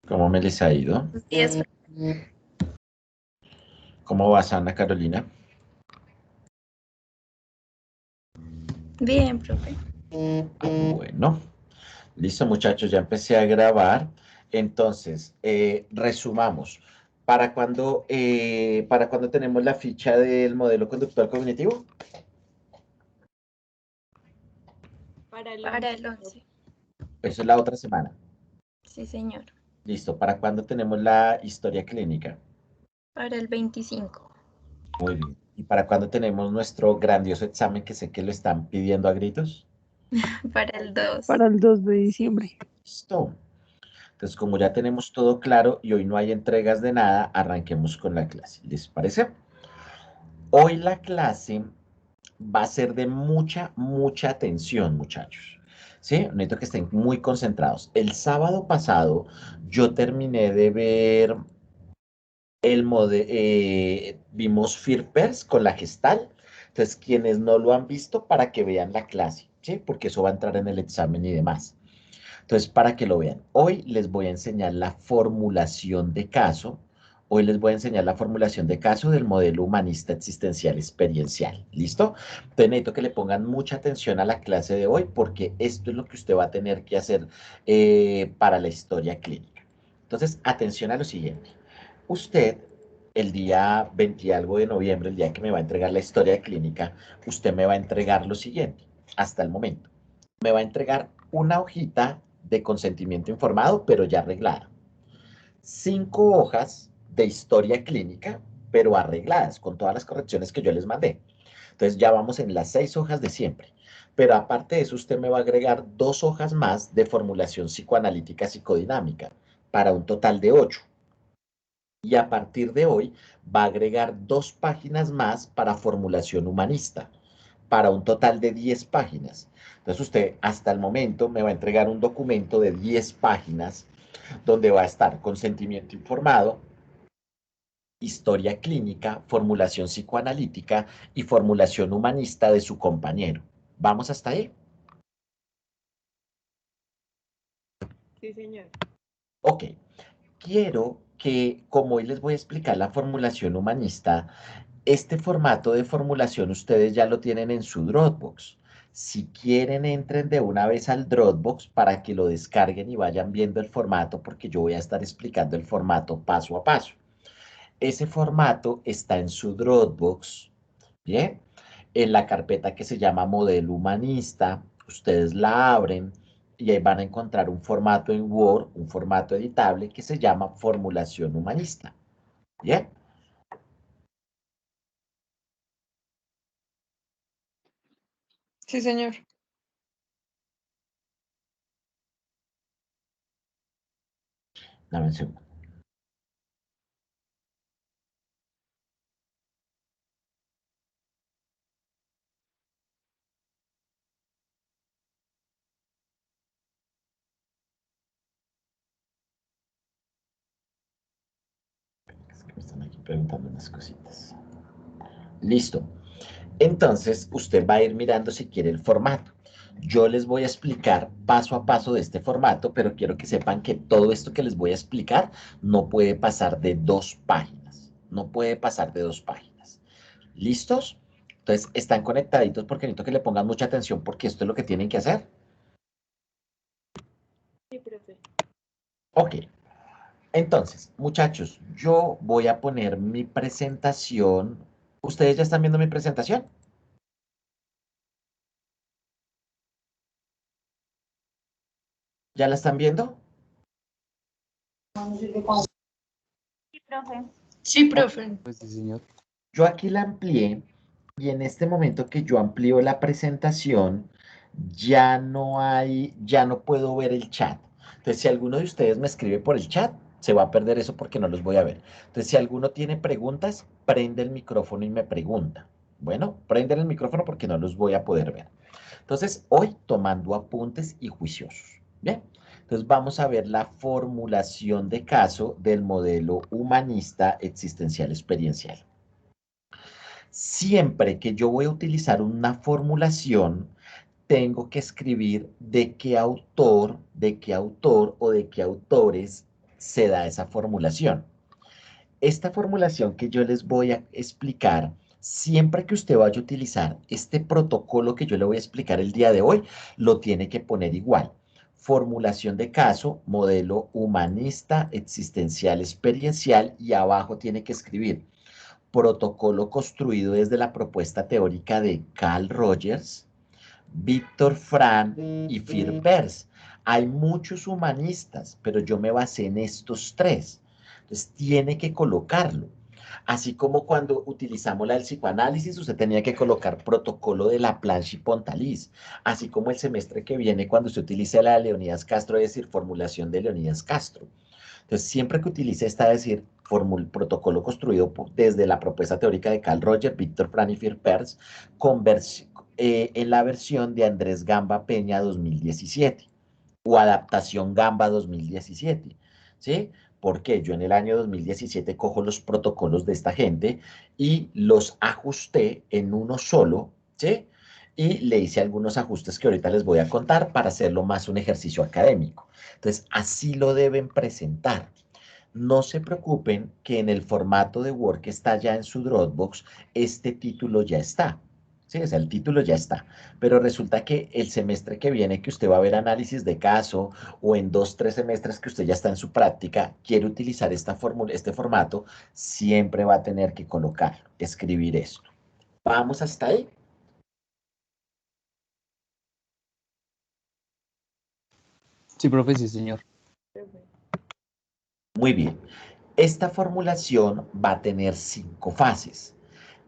¿Cómo me les ha ido? Días. ¿Cómo vas, Ana Carolina? Bien, profe. Bueno, listo, muchachos, ya empecé a grabar. Entonces, resumamos. ¿Para cuándo tenemos la ficha del modelo conductual cognitivo? Para el 11. Eso es la otra semana. Sí, señor. Listo. ¿Para cuándo tenemos la historia clínica? Para el 25. Muy bien. ¿Y para cuándo tenemos nuestro grandioso examen que sé que lo están pidiendo a gritos? Para el 2. Para el 2 de diciembre. Listo. Entonces, como ya tenemos todo claro y hoy no hay entregas de nada, arranquemos con la clase. ¿Les parece? Hoy la clase va a ser de mucha atención, muchachos. ¿Sí? Necesito que estén muy concentrados. El sábado pasado yo terminé de ver vimos FIRPERS con la gestal. Entonces, quienes no lo han visto, para que vean la clase, ¿sí? Porque eso va a entrar en el examen y demás. Entonces, para que lo vean, hoy les voy a enseñar la formulación de caso. Hoy les voy a enseñar la formulación de caso del modelo humanista existencial experiencial. ¿Listo? Entonces necesito que le pongan mucha atención a la clase de hoy porque esto es lo que usted va a tener que hacer para la historia clínica. Entonces, atención a lo siguiente. Usted, el día 20 y algo de noviembre, el día que me va a entregar la historia clínica, usted me va a entregar lo siguiente, hasta el momento. Me va a entregar una hojita de consentimiento informado, pero ya arreglada. 5 hojas de historia clínica, pero arregladas, con todas las correcciones que yo les mandé. Entonces ya vamos en las 6 hojas de siempre. Pero aparte de eso, usted me va a agregar 2 hojas más de formulación psicoanalítica psicodinámica, para un total de 8. Y a partir de hoy va a agregar 2 páginas más para formulación humanista, para un total de 10 páginas. Entonces usted hasta el momento me va a entregar un documento de 10 páginas donde va a estar consentimiento informado, historia clínica, formulación psicoanalítica y formulación humanista de su compañero. ¿Vamos hasta ahí? Sí, señor. Ok. Quiero que, como hoy les voy a explicar la formulación humanista, este formato de formulación ustedes ya lo tienen en su Dropbox. Si quieren, entren de una vez al Dropbox para que lo descarguen y vayan viendo el formato, porque yo voy a estar explicando el formato paso a paso. Ese formato está en su Dropbox, ¿bien? En la carpeta que se llama Modelo Humanista, ustedes la abren y ahí van a encontrar un formato en Word, un formato editable que se llama Formulación Humanista, ¿bien? Sí, señor. Dame un segundo. Es que me están aquí preguntando unas cositas. Listo. Entonces, usted va a ir mirando si quiere el formato. Yo les voy a explicar paso a paso de este formato, pero quiero que sepan que todo esto que les voy a explicar no puede pasar de 2 páginas. No puede pasar de 2 páginas. ¿Listos? Entonces, están conectaditos porque necesito que le pongan mucha atención porque esto es lo que tienen que hacer. Sí, profe. Ok. Entonces, muchachos, yo voy a poner mi presentación. ¿Ustedes ya están viendo mi presentación? ¿Ya la están viendo? Sí, profe. Sí, Ok. profe. Pues sí, señor. Yo aquí la amplié y en este momento que yo amplío la presentación, ya no puedo ver el chat. Entonces, si alguno de ustedes me escribe por el chat, se va a perder eso porque no los voy a ver. Entonces, si alguno tiene preguntas, prende el micrófono y me pregunta. Bueno, prenden el micrófono porque no los voy a poder ver. Entonces, hoy tomando apuntes y juiciosos. Bien, entonces vamos a ver la formulación de caso del modelo humanista existencial experiencial. Siempre que yo voy a utilizar una formulación, tengo que escribir de qué autor o de qué autores se da esa formulación. Esta formulación que yo les voy a explicar, siempre que usted vaya a utilizar este protocolo que yo le voy a explicar el día de hoy, lo tiene que poner igual. Formulación de caso, modelo humanista, existencial, experiencial, y abajo tiene que escribir protocolo construido desde la propuesta teórica de Carl Rogers, Viktor Frankl y Philip Peirce. Hay muchos humanistas, pero yo me basé en estos tres. Entonces, tiene que colocarlo. Así como cuando utilizamos la del psicoanálisis, usted tenía que colocar protocolo de Laplanche y Pontalis. Así como el semestre que viene, cuando usted utilice la de Leonidas Castro, es decir, formulación de Leonidas Castro. Entonces, siempre que utilice esta, es decir, protocolo construido desde la propuesta teórica de Carl Rogers, Viktor Frankl y Philip Peirce, en la versión de Andrés Gamba Peña 2017 o adaptación Gamba 2017, ¿sí? Porque yo en el año 2017 cojo los protocolos de esta gente y los ajusté en uno solo, ¿sí? Y le hice algunos ajustes que ahorita les voy a contar para hacerlo más un ejercicio académico. Entonces, así lo deben presentar. No se preocupen que en el formato de Word que está ya en su Dropbox, este título ya está. Sí, o sea, el título ya está. Pero resulta que el semestre que viene, que usted va a ver análisis de caso, o en 2, 3 semestres que usted ya está en su práctica, quiere utilizar esta fórmula, este formato, siempre va a tener que colocarlo, escribir esto. ¿Vamos hasta ahí? Sí, profe, sí, señor. Muy bien. Esta formulación va a tener 5 fases,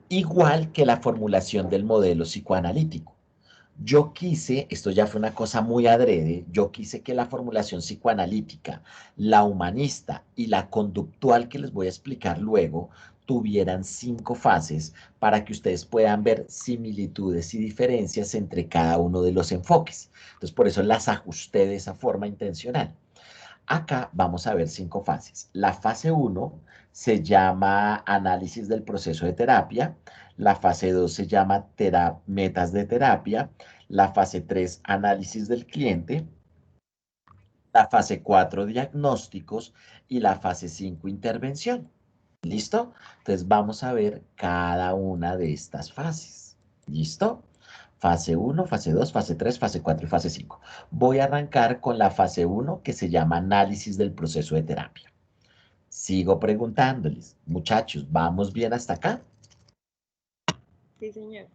igual que la formulación del modelo psicoanalítico. Yo quise, esto ya fue una cosa muy adrede, yo quise que la formulación psicoanalítica, la humanista y la conductual que les voy a explicar luego, tuvieran 5 fases para que ustedes puedan ver similitudes y diferencias entre cada uno de los enfoques. Entonces, por eso las ajusté de esa forma intencional. Acá vamos a ver 5 fases. La fase 1 se llama análisis del proceso de terapia. La fase 2 se llama metas de terapia. La fase 3, análisis del cliente. La fase 4, diagnósticos. Y la fase 5, intervención. ¿Listo? Entonces vamos a ver cada una de estas fases. ¿Listo? Fase 1, fase 2, fase 3, fase 4 y fase 5. Voy a arrancar con la fase 1 que se llama análisis del proceso de terapia. Sigo preguntándoles, muchachos, ¿vamos bien hasta acá? Sí, señor.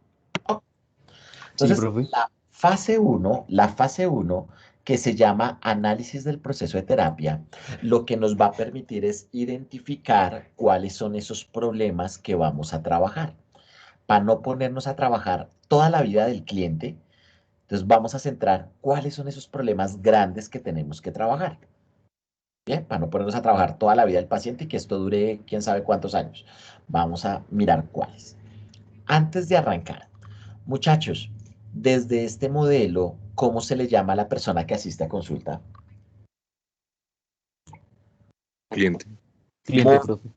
Oh. Sí, Entonces, profe. la fase 1 que se llama análisis del proceso de terapia, lo que nos va a permitir es identificar cuáles son esos problemas que vamos a trabajar. Para no ponernos a trabajar toda la vida del cliente, entonces vamos a centrar cuáles son esos problemas grandes que tenemos que trabajar. Bien, para no ponernos a trabajar toda la vida del paciente y que esto dure quién sabe cuántos años. Vamos a mirar cuáles. Antes de arrancar, muchachos, desde este modelo, ¿cómo se le llama a la persona que asiste a consulta? Cliente. Cliente, profe.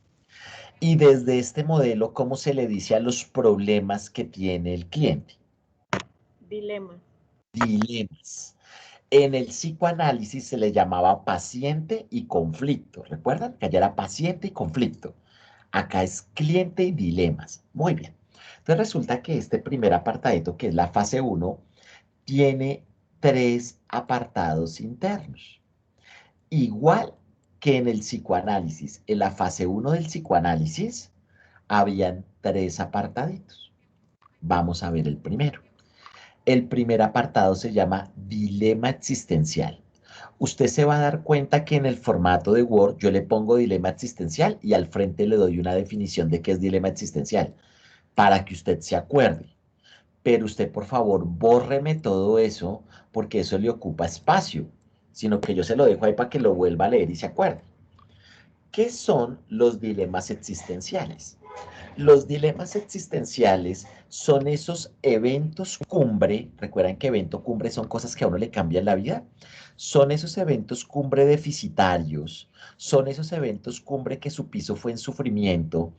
Y desde este modelo, ¿cómo se le dice a los problemas que tiene el cliente? Dilema. Dilemas. En el psicoanálisis se le llamaba paciente y conflicto. ¿Recuerdan? Que allá era paciente y conflicto. Acá es cliente y dilemas. Muy bien. Entonces resulta que este primer apartadito, que es la fase 1, tiene 3 apartados internos. Igual que en el psicoanálisis. En la fase 1 del psicoanálisis habían 3 apartaditos. Vamos a ver el primero. El primer apartado se llama dilema existencial. Usted se va a dar cuenta que en el formato de Word yo le pongo dilema existencial y al frente le doy una definición de qué es dilema existencial para que usted se acuerde. Pero usted, por favor, bórreme todo eso porque eso le ocupa espacio, sino que yo se lo dejo ahí para que lo vuelva a leer y se acuerde. ¿Qué son los dilemas existenciales? Los dilemas existenciales son esos eventos cumbre, recuerdan que evento cumbre son cosas que a uno le cambian la vida, son esos eventos cumbre deficitarios, son esos eventos cumbre que su piso fue en sufrimiento,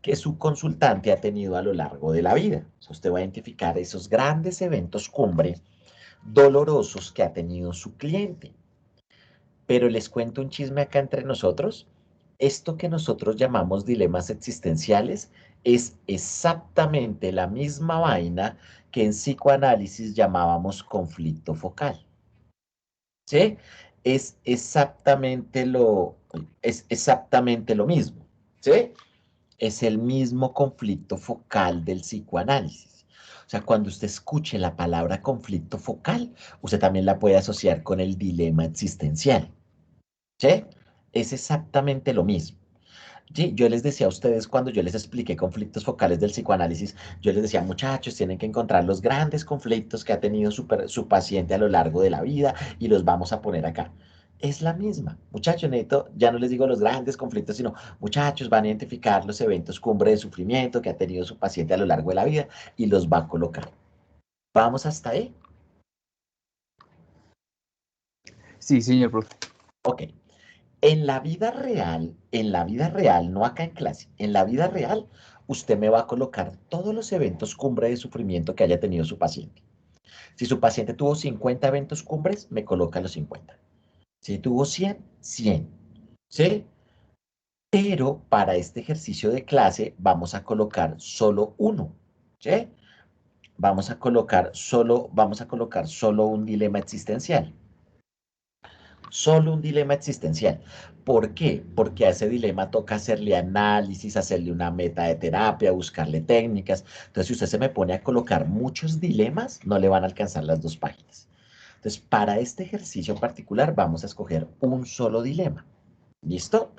que su consultante ha tenido a lo largo de la vida. O sea, usted va a identificar esos grandes eventos cumbre dolorosos que ha tenido su cliente. Pero les cuento un chisme acá entre nosotros. Esto que nosotros llamamos dilemas existenciales es exactamente la misma vaina que en psicoanálisis llamábamos conflicto focal. ¿Sí? Es exactamente lo mismo. ¿Sí? Es el mismo conflicto focal del psicoanálisis. O sea, cuando usted escuche la palabra conflicto focal, usted también la puede asociar con el dilema existencial. ¿Sí? Es exactamente lo mismo. Sí, yo les decía a ustedes cuando yo les expliqué conflictos focales del psicoanálisis, yo les decía, muchachos, tienen que encontrar los grandes conflictos que ha tenido su paciente a lo largo de la vida y los vamos a poner acá. Es la misma. Muchachos, neto, ya no les digo los grandes conflictos, sino muchachos, van a identificar los eventos cumbre de sufrimiento que ha tenido su paciente a lo largo de la vida y los va a colocar. ¿Vamos hasta ahí? Sí, señor profe. Ok. En la vida real, no acá en clase, en la vida real, usted me va a colocar todos los eventos cumbre de sufrimiento que haya tenido su paciente. Si su paciente tuvo 50 eventos cumbres, me coloca los 50. Si tuvo 100, 100. ¿Sí? Pero para este ejercicio de clase vamos a colocar solo uno. ¿Sí? Vamos a colocar solo un dilema existencial. Solo un dilema existencial. ¿Por qué? Porque a ese dilema toca hacerle análisis, hacerle una meta de terapia, buscarle técnicas. Entonces, si usted se me pone a colocar muchos dilemas, no le van a alcanzar las 2 páginas. Entonces, para este ejercicio en particular, vamos a escoger un solo dilema. ¿Listo?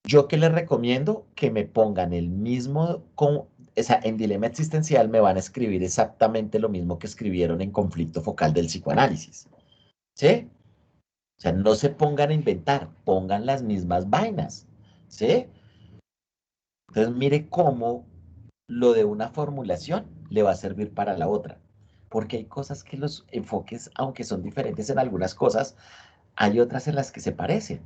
Yo que les recomiendo que me pongan el mismo, o sea, en dilema existencial me van a escribir exactamente lo mismo que escribieron en conflicto focal del psicoanálisis. ¿Sí? O sea, no se pongan a inventar, pongan las mismas vainas, ¿sí? Entonces, mire cómo lo de una formulación le va a servir para la otra. Porque hay cosas que los enfoques, aunque son diferentes en algunas cosas, hay otras en las que se parecen.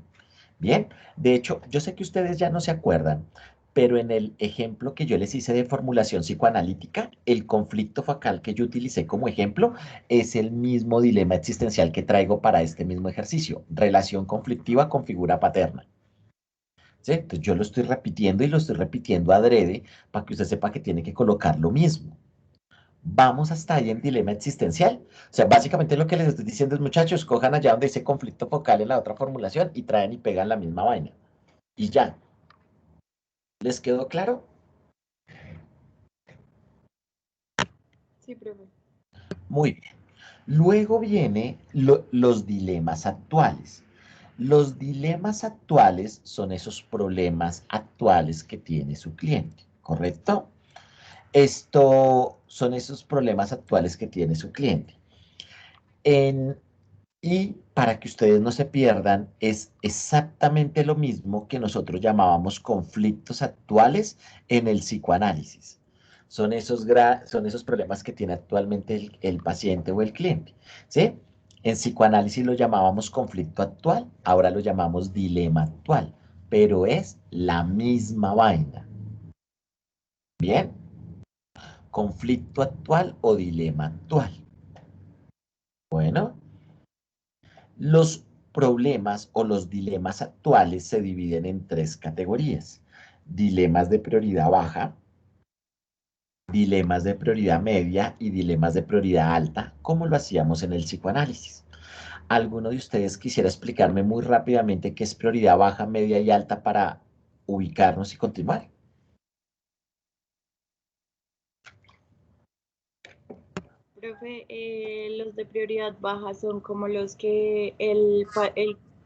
Bien, de hecho, yo sé que ustedes ya no se acuerdan, pero en el ejemplo que yo les hice de formulación psicoanalítica, el conflicto focal que yo utilicé como ejemplo es el mismo dilema existencial que traigo para este mismo ejercicio, relación conflictiva con figura paterna. ¿Sí? Entonces yo lo estoy repitiendo y lo estoy repitiendo adrede para que usted sepa que tiene que colocar lo mismo. Vamos hasta ahí en dilema existencial. O sea, básicamente lo que les estoy diciendo es, muchachos, cojan allá donde dice conflicto focal en la otra formulación y traen y pegan la misma vaina. Y ya. ¿Les quedó claro? Sí, profe. Muy bien. Luego viene los dilemas actuales. Los dilemas actuales son esos problemas actuales que tiene su cliente, ¿correcto? Esto son esos problemas actuales que tiene su cliente. Y para que ustedes no se pierdan, es exactamente lo mismo que nosotros llamábamos conflictos actuales en el psicoanálisis. Son esos problemas que tiene actualmente el paciente o el cliente, ¿sí? En psicoanálisis lo llamábamos conflicto actual, ahora lo llamamos dilema actual, pero es la misma vaina. ¿Bien? Conflicto actual o dilema actual. Bueno. Los problemas o los dilemas actuales se dividen en 3 categorías. Dilemas de prioridad baja, dilemas de prioridad media y dilemas de prioridad alta, como lo hacíamos en el psicoanálisis. ¿Alguno de ustedes quisiera explicarme muy rápidamente qué es prioridad baja, media y alta para ubicarnos y continuar? Profe, los de prioridad baja son como los que el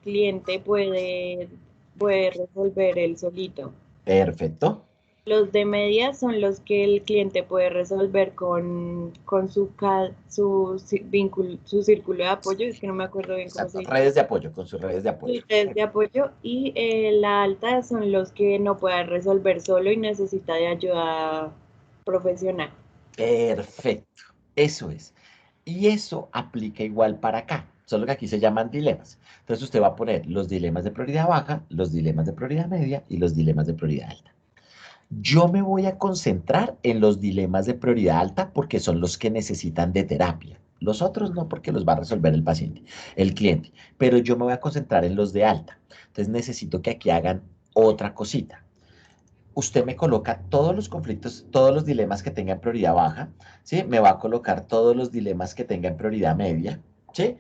cliente puede resolver él solito. Perfecto. Los de media son los que el cliente puede resolver con su círculo de apoyo, es que no me acuerdo bien cómo se Exacto. dice. Redes de apoyo, con sus redes de apoyo. Sus redes de apoyo y la alta son los que no puede resolver solo y necesita de ayuda profesional. Perfecto. Eso es. Y eso aplica igual para acá, solo que aquí se llaman dilemas. Entonces usted va a poner los dilemas de prioridad baja, los dilemas de prioridad media y los dilemas de prioridad alta. Yo me voy a concentrar en los dilemas de prioridad alta porque son los que necesitan de terapia. Los otros no, porque los va a resolver el paciente, el cliente. Pero yo me voy a concentrar en los de alta. Entonces necesito que aquí hagan otra cosita. Usted me coloca todos los conflictos, todos los dilemas que tenga en prioridad baja, ¿sí? Me va a colocar todos los dilemas que tenga en prioridad media, ¿sí?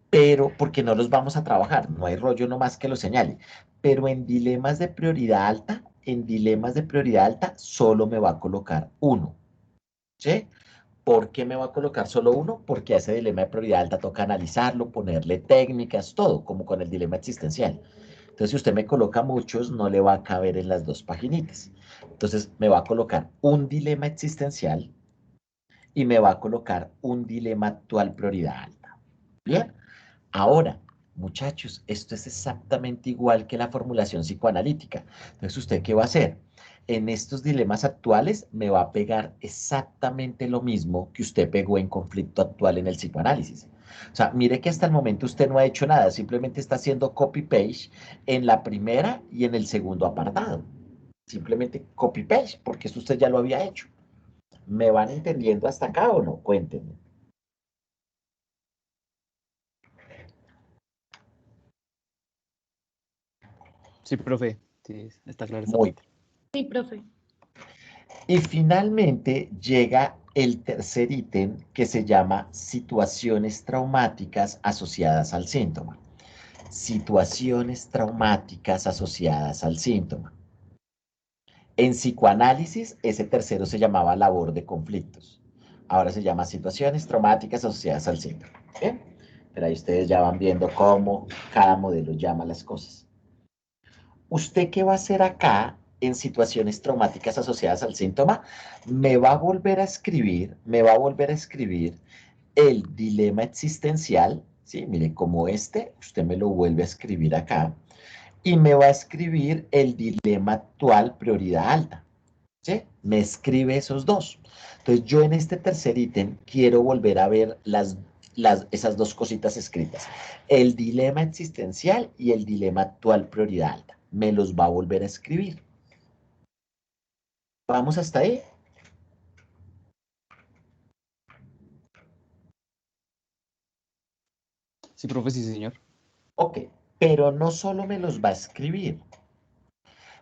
Pero porque no los vamos a trabajar, no hay rollo nomás que lo señale. Pero en dilemas de prioridad alta, solo me va a colocar uno, ¿sí? ¿Por qué me va a colocar solo uno? Porque a ese dilema de prioridad alta toca analizarlo, ponerle técnicas, todo, como con el dilema existencial. Entonces, si usted me coloca muchos, no le va a caber en las dos paginitas. Entonces, me va a colocar un dilema existencial y me va a colocar un dilema actual prioridad alta. ¿Bien? Ahora, muchachos, esto es exactamente igual que la formulación psicoanalítica. Entonces, ¿usted qué va a hacer? En estos dilemas actuales me va a pegar exactamente lo mismo que usted pegó en conflicto actual en el psicoanálisis. O sea, mire que hasta el momento usted no ha hecho nada, simplemente está haciendo copy-paste en la primera y en el segundo apartado. Simplemente copy-paste, porque eso usted ya lo había hecho. ¿Me van entendiendo hasta acá o no? Cuéntenme. Sí, profe. Sí, está clara esta Muy parte. Sí, profe. Y finalmente llega el tercer ítem que se llama situaciones traumáticas asociadas al síntoma. Situaciones traumáticas asociadas al síntoma. En psicoanálisis, ese tercero se llamaba labor de conflictos. Ahora se llama situaciones traumáticas asociadas al síntoma. ¿Bien? Pero ahí ustedes ya van viendo cómo cada modelo llama las cosas. ¿Usted qué va a hacer acá en situaciones traumáticas asociadas al síntoma? Me va a volver a escribir, el dilema existencial, ¿sí? Mire, como este, usted me lo vuelve a escribir acá, y me va a escribir el dilema actual prioridad alta, ¿sí? Me escribe esos dos. Entonces, yo en este tercer ítem quiero volver a ver esas dos cositas escritas. El dilema existencial y el dilema actual prioridad alta. Me los va a volver a escribir. ¿Vamos hasta ahí? Sí, profe, sí, señor. Ok, pero no solo me los va a escribir,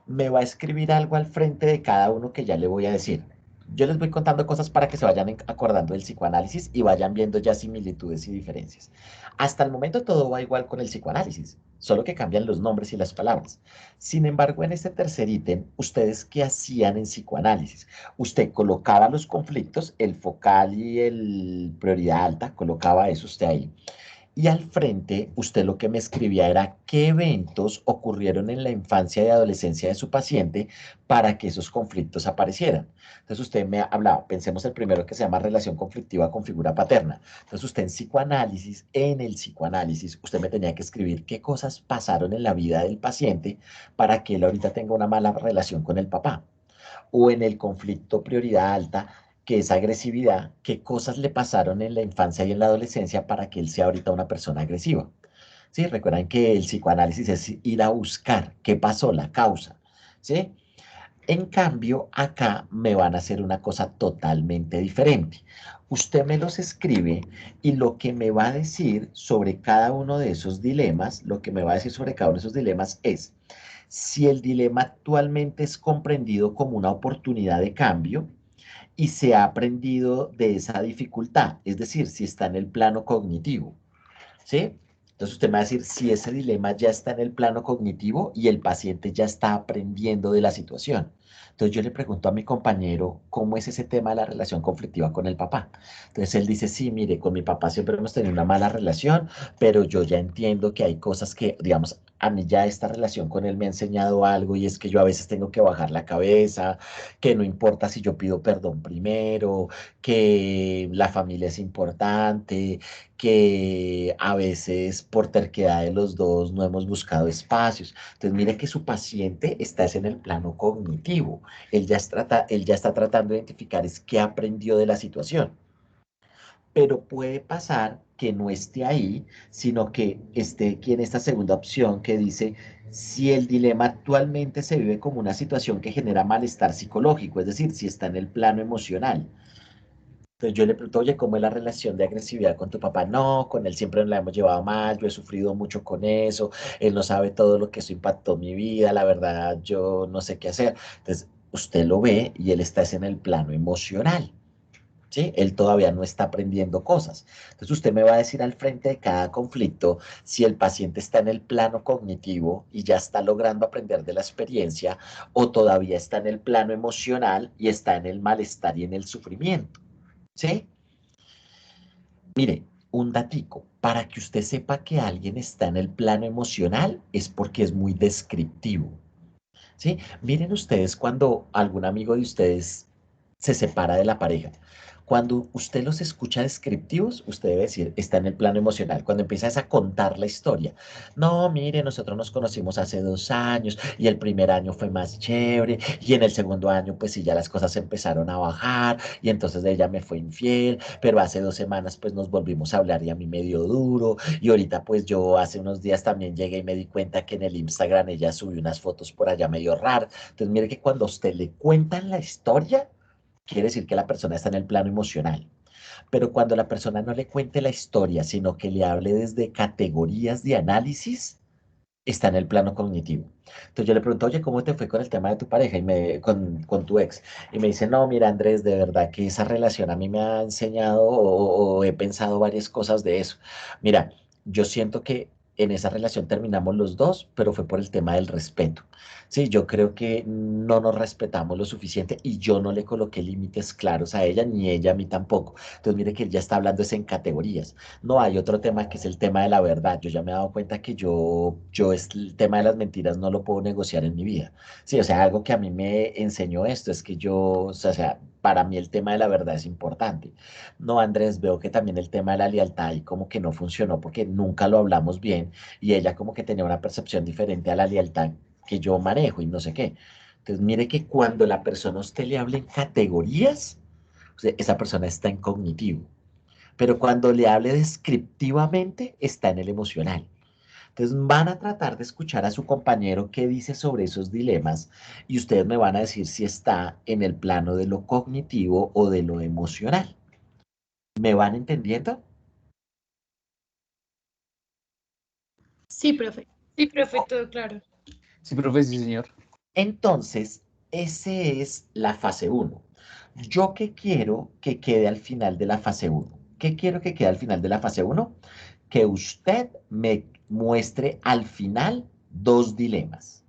me va a escribir algo al frente de cada uno que ya le voy a decir. Yo les voy contando cosas para que se vayan acordando del psicoanálisis y vayan viendo ya similitudes y diferencias. Hasta el momento todo va igual con el psicoanálisis, solo que cambian los nombres y las palabras. Sin embargo, en este tercer ítem, ¿ustedes qué hacían en psicoanálisis? Usted colocaba los conflictos, el focal y el prioridad alta, colocaba eso usted ahí. Y al frente, usted lo que me escribía era qué eventos ocurrieron en la infancia y adolescencia de su paciente para que esos conflictos aparecieran. Entonces usted me hablaba, pensemos el primero que se llama relación conflictiva con figura paterna. Entonces usted en el psicoanálisis, usted me tenía que escribir qué cosas pasaron en la vida del paciente para que él ahorita tenga una mala relación con el papá. O en el conflicto prioridad alta, que es agresividad, qué cosas le pasaron en la infancia y en la adolescencia para que él sea ahorita una persona agresiva. ¿Sí? Recuerden que el psicoanálisis es ir a buscar qué pasó, la causa. ¿Sí? En cambio, acá me van a hacer una cosa totalmente diferente. Usted me los escribe y lo que me va a decir sobre cada uno de esos dilemas, lo que me va a decir sobre cada uno de esos dilemas es si el dilema actualmente es comprendido como una oportunidad de cambio, y se ha aprendido de esa dificultad, es decir, si está en el plano cognitivo, ¿sí? Entonces usted me va a decir si ese dilema ya está en el plano cognitivo y el paciente ya está aprendiendo de la situación. Entonces yo le pregunto a mi compañero cómo es ese tema de la relación conflictiva con el papá. Entonces él dice, sí, mire, con mi papá siempre hemos tenido una mala relación, pero yo ya entiendo que hay cosas que, digamos, a mí ya esta relación con él me ha enseñado algo y es que yo a veces tengo que bajar la cabeza, que no importa si yo pido perdón primero, que la familia es importante, que a veces por terquedad de los dos no hemos buscado espacios. Entonces, mire que su paciente está es en el plano cognitivo. Él ya está tratando de identificar es qué aprendió de la situación. Pero puede pasar que no esté ahí, sino que esté aquí en esta segunda opción que dice, si el dilema actualmente se vive como una situación que genera malestar psicológico, es decir, si está en el plano emocional. Entonces yo le pregunto, oye, ¿cómo es la relación de agresividad con tu papá? No, con él siempre nos la hemos llevado mal, yo he sufrido mucho con eso, él no sabe todo lo que eso impactó mi vida, la verdad, yo no sé qué hacer. Entonces, usted lo ve y él está en el plano emocional. ¿Sí? Él todavía no está aprendiendo cosas. Entonces usted me va a decir al frente de cada conflicto si el paciente está en el plano cognitivo y ya está logrando aprender de la experiencia o todavía está en el plano emocional y está en el malestar y en el sufrimiento. ¿Sí? Mire, un datico, para que usted sepa que alguien está en el plano emocional es porque es muy descriptivo. ¿Sí? Miren ustedes cuando algún amigo de ustedes se separa de la pareja. Cuando usted los escucha descriptivos, usted debe decir, está en el plano emocional. Cuando empiezas a contar la historia, no, mire, nosotros nos conocimos hace 2 años y el primer año fue más chévere y en el segundo año, pues sí, ya las cosas empezaron a bajar y entonces ella me fue infiel, pero hace 2 semanas, pues nos volvimos a hablar y a mí me dio duro y ahorita, pues yo hace unos días también llegué y me di cuenta que en el Instagram ella subió unas fotos por allá medio raras. Entonces, mire que cuando a usted le cuentan la historia, quiere decir que la persona está en el plano emocional. Pero cuando la persona no le cuente la historia, sino que le hable desde categorías de análisis, está en el plano cognitivo. Entonces yo le pregunto, oye, ¿cómo te fue con el tema de tu pareja con tu ex? Y me dice, no, mira, Andrés, de verdad que esa relación a mí me ha enseñado o he pensado varias cosas de eso. Mira, yo siento que en esa relación terminamos los dos, pero fue por el tema del respeto. Sí, yo creo que no nos respetamos lo suficiente y yo no le coloqué límites claros a ella, ni ella a mí tampoco. Entonces mire que él ya está hablando es en categorías. No, hay otro tema que es el tema de la verdad. Yo ya me he dado cuenta que el tema de las mentiras no lo puedo negociar en mi vida. Sí, o sea, algo que a mí me enseñó esto es que yo, o sea, para mí el tema de la verdad es importante. No, Andrés, veo que también el tema de la lealtad y como que no funcionó porque nunca lo hablamos bien y ella como que tenía una percepción diferente a la lealtad que yo manejo y no sé qué. Entonces, mire que cuando la persona a usted le habla en categorías, o sea, esa persona está en cognitivo. Pero cuando le hable descriptivamente, está en el emocional. Entonces van a tratar de escuchar a su compañero qué dice sobre esos dilemas y ustedes me van a decir si está en el plano de lo cognitivo o de lo emocional. ¿Me van entendiendo? Sí, profe. Sí, profe, todo claro. Sí, profe, sí, señor. Entonces, ese es la fase uno. ¿Yo qué quiero que quede al final de la fase uno? ¿Qué quiero que quede al final de la fase uno? Que usted me muestre al final dos dilemas,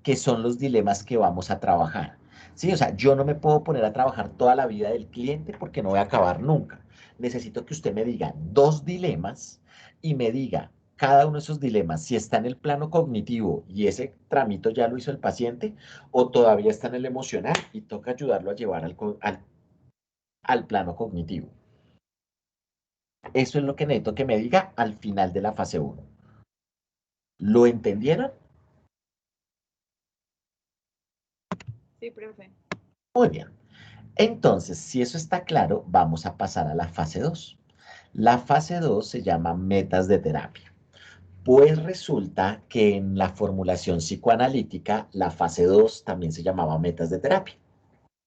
que son los dilemas que vamos a trabajar. Sí, o sea, yo no me puedo poner a trabajar toda la vida del cliente porque no voy a acabar nunca. Necesito que usted me diga dos dilemas y me diga cada uno de esos dilemas, si está en el plano cognitivo y ese tramito ya lo hizo el paciente o todavía está en el emocional y toca ayudarlo a llevar al plano cognitivo. Eso es lo que necesito que me diga al final de la fase uno. ¿Lo entendieron? Sí, profe. Muy bien. Entonces, si eso está claro, vamos a pasar a la fase 2. La fase 2 se llama metas de terapia. Pues resulta que en la formulación psicoanalítica, la fase 2 también se llamaba metas de terapia.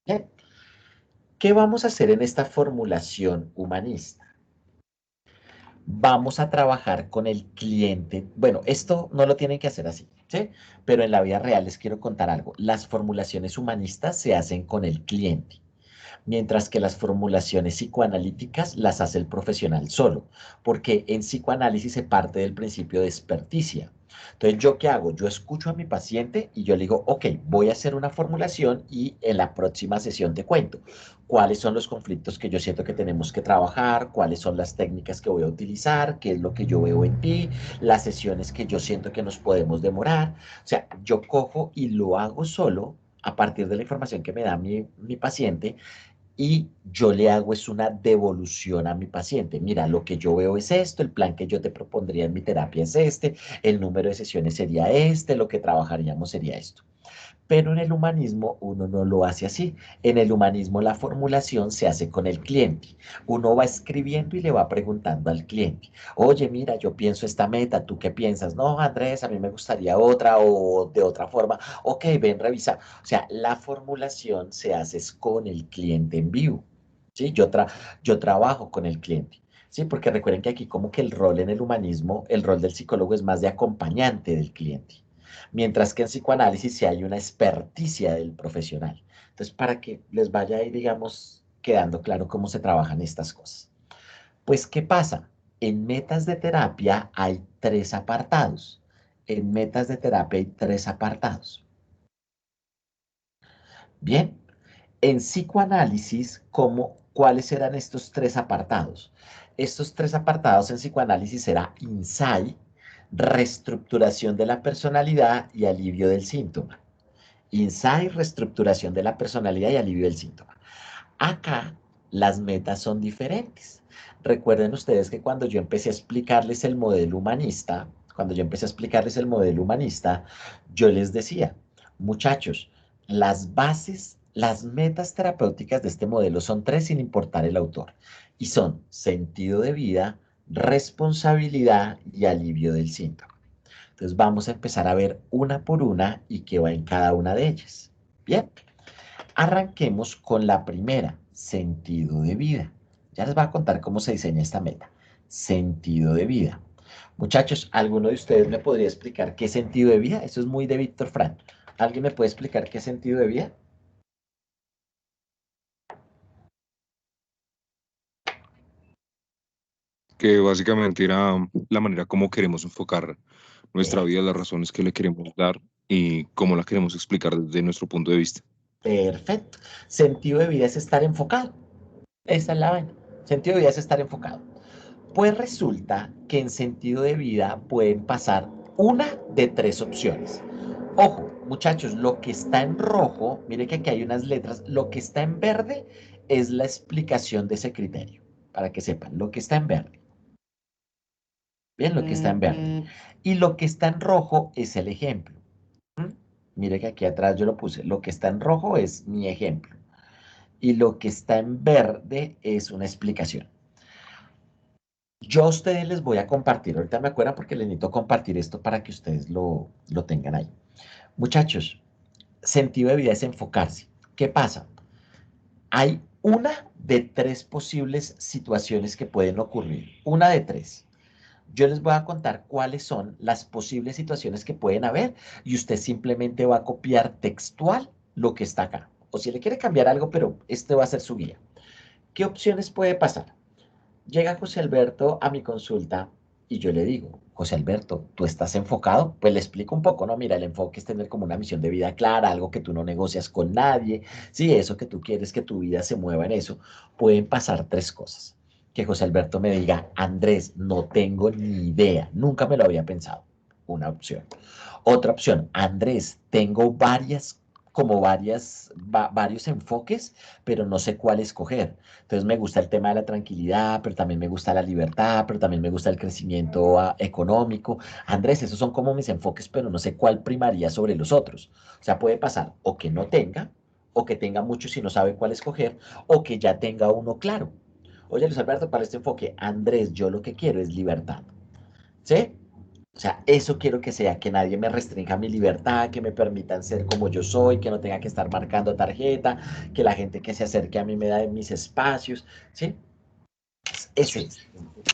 Bien. ¿Qué vamos a hacer en esta formulación humanista? Vamos a trabajar con el cliente. Bueno, esto no lo tienen que hacer así, ¿sí? Pero en la vida real les quiero contar algo. Las formulaciones humanistas se hacen con el cliente, mientras que las formulaciones psicoanalíticas las hace el profesional solo, porque en psicoanálisis se parte del principio de experticia. Entonces, ¿yo qué hago? Yo escucho a mi paciente y yo le digo, ok, voy a hacer una formulación y en la próxima sesión te cuento cuáles son los conflictos que yo siento que tenemos que trabajar, cuáles son las técnicas que voy a utilizar, qué es lo que yo veo en ti, las sesiones que yo siento que nos podemos demorar. O sea, yo cojo y lo hago solo a partir de la información que me da mi paciente y yo le hago es una devolución a mi paciente. Mira, lo que yo veo es esto, el plan que yo te propondría en mi terapia es este, el número de sesiones sería este, lo que trabajaríamos sería esto. Pero en el humanismo uno no lo hace así. En el humanismo la formulación se hace con el cliente. Uno va escribiendo y le va preguntando al cliente, oye, mira, yo pienso esta meta, ¿tú qué piensas? No, Andrés, a mí me gustaría otra o de otra forma. Ok, ven, revisa. O sea, la formulación se hace con el cliente en vivo. ¿sí? Yo trabajo con el cliente, ¿sí? Porque recuerden que aquí como que el rol en el humanismo, el rol del psicólogo es más de acompañante del cliente, mientras que en psicoanálisis sí hay una experticia del profesional. Entonces, para que les vaya ahí, digamos, quedando claro cómo se trabajan estas cosas. Pues, ¿qué pasa? En metas de terapia hay tres apartados. En metas de terapia hay tres apartados. Bien, en psicoanálisis, ¿cuáles eran estos tres apartados? Estos tres apartados en psicoanálisis era insight, reestructuración de la personalidad y alivio del síntoma. Insight, reestructuración de la personalidad y alivio del síntoma. Acá las metas son diferentes. Recuerden ustedes que cuando yo empecé a explicarles el modelo humanista, yo les decía, muchachos, las bases, las metas terapéuticas de este modelo son tres sin importar el autor, y son sentido de vida, responsabilidad y alivio del síntoma. Entonces vamos a empezar a ver una por una y qué va en cada una de ellas. Bien, arranquemos con la primera, sentido de vida. Ya les voy a contar cómo se diseña esta meta. Sentido de vida. Muchachos, ¿alguno de ustedes me podría explicar qué sentido de vida? Eso es muy de Víctor Frank. ¿Alguien me puede explicar qué sentido de vida? Que básicamente era la manera como queremos enfocar nuestra vida, las razones que le queremos dar y cómo la queremos explicar desde nuestro punto de vista. Perfecto. Sentido de vida es estar enfocado. Esa es la vaina. Sentido de vida es estar enfocado. Pues resulta que en sentido de vida pueden pasar una de tres opciones. Ojo, muchachos, lo que está en rojo, mire que aquí hay unas letras, lo que está en verde es la explicación de ese criterio, para que sepan, lo que está en verde. Bien, lo que está en verde. Y lo que está en rojo es el ejemplo. ¿Mm? Mire que aquí atrás yo lo puse, lo que está en rojo es mi ejemplo. Y lo que está en verde es una explicación. Yo a ustedes les voy a compartir, ahorita me acuerdan porque les necesito compartir esto para que ustedes lo tengan ahí. Muchachos, sentido de vida es enfocarse. ¿Qué pasa? Hay una de tres posibles situaciones que pueden ocurrir. Una de tres. Yo les voy a contar cuáles son las posibles situaciones que pueden haber y usted simplemente va a copiar textual lo que está acá. O si le quiere cambiar algo, pero este va a ser su guía. ¿Qué opciones puede pasar? Llega José Alberto a mi consulta y yo le digo, José Alberto, ¿tú estás enfocado? Pues le explico un poco, ¿no? Mira, el enfoque es tener como una misión de vida clara, algo que tú no negocias con nadie. Sí, eso que tú quieres que tu vida se mueva en eso. Pueden pasar tres cosas. Que José Alberto me diga, Andrés, no tengo ni idea, nunca me lo había pensado. Una opción. Otra opción, Andrés, tengo varios enfoques, pero no sé cuál escoger. Entonces me gusta el tema de la tranquilidad, pero también me gusta la libertad, pero también me gusta el crecimiento económico. Andrés, esos son como mis enfoques, pero no sé cuál primaría sobre los otros. O sea, puede pasar o que no tenga, o que tenga muchos y no sabe cuál escoger, o que ya tenga uno claro. Oye, Luis Alberto, para este enfoque, Andrés, yo lo que quiero es libertad. ¿Sí? O sea, eso quiero que sea, que nadie me restrinja mi libertad, que me permitan ser como yo soy, que no tenga que estar marcando tarjeta, que la gente que se acerque a mí me da en mis espacios, ¿sí? Ese es.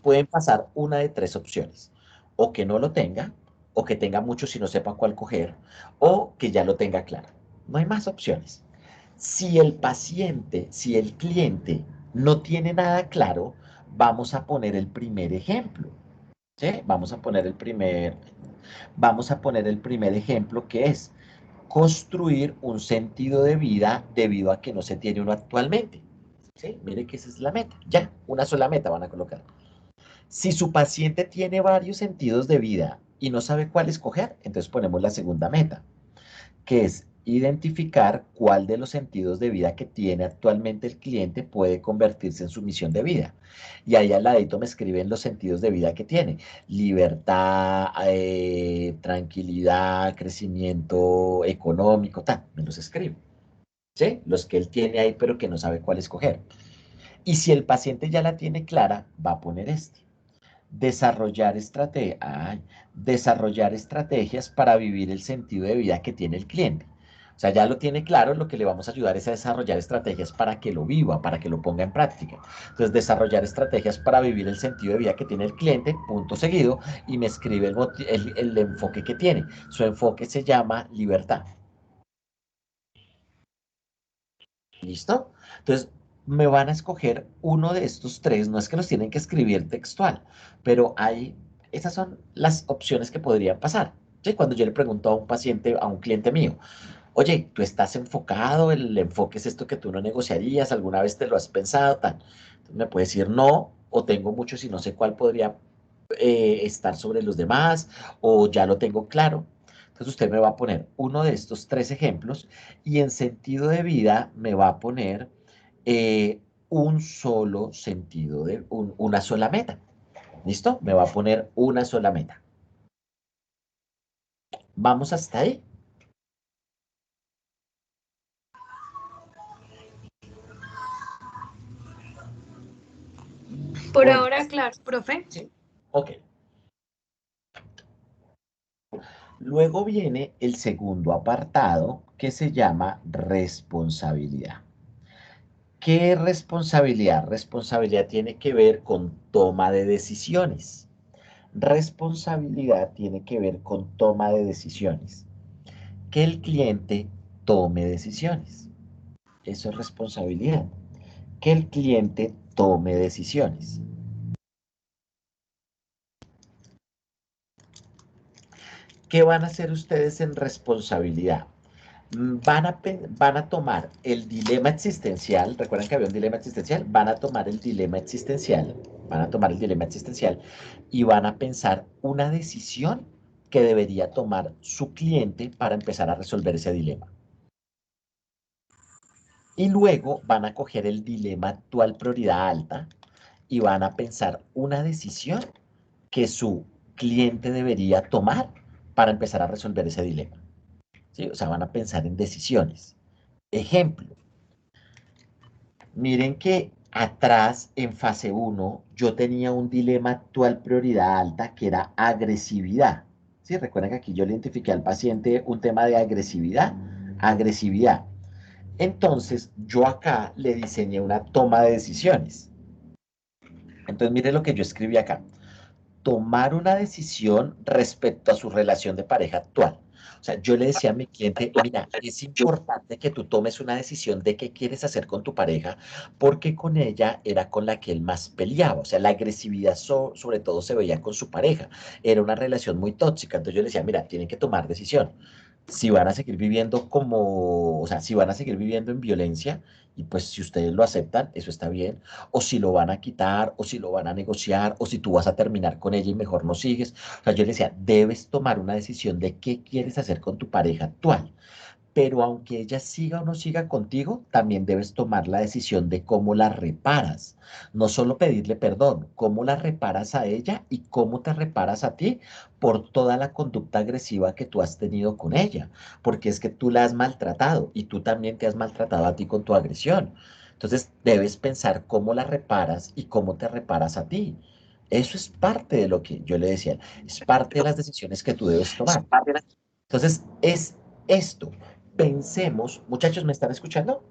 Pueden pasar una de tres opciones. O que no lo tenga, o que tenga mucho y no sepa cuál coger, o que ya lo tenga claro. No hay más opciones. Si el paciente, si el cliente no tiene nada claro, vamos a poner el primer ejemplo. ¿Sí? Vamos a poner el primer ejemplo que es construir un sentido de vida debido a que no se tiene uno actualmente. ¿Sí? Mire que esa es la meta. Ya, una sola meta van a colocar. Si su paciente tiene varios sentidos de vida y no sabe cuál escoger, entonces ponemos la segunda meta, que es identificar cuál de los sentidos de vida que tiene actualmente el cliente puede convertirse en su misión de vida. Y ahí al ladito me escriben los sentidos de vida que tiene. Libertad, tranquilidad, crecimiento económico, tal, me los escribe. ¿Sí? Los que él tiene ahí, pero que no sabe cuál escoger. Y si el paciente ya la tiene clara, va a poner este. Desarrollar estrategias para vivir el sentido de vida que tiene el cliente. O sea, ya lo tiene claro, lo que le vamos a ayudar es a desarrollar estrategias para que lo viva, para que lo ponga en práctica. Entonces, desarrollar estrategias para vivir el sentido de vida que tiene el cliente, punto seguido, y me escribe el enfoque que tiene. Su enfoque se llama libertad. ¿Listo? Entonces, me van a escoger uno de estos tres, no es que los tienen que escribir textual, pero esas son las opciones que podrían pasar. ¿Sí? Cuando yo le pregunto a un paciente, a un cliente mío, oye, ¿tú estás enfocado? ¿El enfoque es esto que tú no negociarías? ¿Alguna vez te lo has pensado? Tal. Entonces me puede decir no, o tengo muchos y no sé cuál podría estar sobre los demás, o ya lo tengo claro. Entonces usted me va a poner uno de estos tres ejemplos y en sentido de vida me va a poner un solo sentido, una sola meta. ¿Listo? Me va a poner una sola meta. ¿Vamos hasta ahí? Por Bueno, ahora, claro, profe. sí. Ok. Luego viene el segundo apartado que se llama responsabilidad. ¿Qué es responsabilidad? Responsabilidad tiene que ver con toma de decisiones. Responsabilidad tiene que ver con toma de decisiones. Que el cliente tome decisiones. Eso es responsabilidad. Que el cliente tome decisiones. ¿Qué van a hacer ustedes en responsabilidad? Van a tomar el dilema existencial, recuerdan que había un dilema existencial, van a tomar el dilema existencial, van a tomar el dilema existencial y van a pensar una decisión que debería tomar su cliente para empezar a resolver ese dilema. Y luego van a coger el dilema actual prioridad alta y van a pensar una decisión que su cliente debería tomar para empezar a resolver ese dilema. ¿Sí? O sea, van a pensar en decisiones. Ejemplo, miren que atrás en fase 1 yo tenía un dilema actual prioridad alta que era agresividad. ¿Sí? Recuerden que aquí yo le identifiqué al paciente un tema de agresividad. Agresividad. Entonces, yo acá le diseñé una toma de decisiones. Entonces, mire lo que yo escribí acá. Tomar una decisión respecto a su relación de pareja actual. O sea, yo le decía a mi cliente, mira, es importante que tú tomes una decisión de qué quieres hacer con tu pareja, porque con ella era con la que él más peleaba. O sea, la agresividad sobre todo se veía con su pareja. Era una relación muy tóxica. Entonces yo le decía, mira, tienen que tomar decisión. Si van a seguir viviendo o sea, si van a seguir viviendo en violencia, y pues si ustedes lo aceptan, eso está bien, o si lo van a quitar, o si lo van a negociar, o si tú vas a terminar con ella y mejor no sigues. O sea, yo le decía, debes tomar una decisión de qué quieres hacer con tu pareja actual. Pero aunque ella siga o no siga contigo, también debes tomar la decisión de cómo la reparas. No solo pedirle perdón, cómo la reparas a ella y cómo te reparas a ti por toda la conducta agresiva que tú has tenido con ella. Porque es que tú la has maltratado y tú también te has maltratado a ti con tu agresión. Entonces debes pensar cómo la reparas y cómo te reparas a ti. Eso es parte de lo que yo le decía, es parte de las decisiones que tú debes tomar. Entonces, es esto. Pensemos, muchachos, ¿me están escuchando?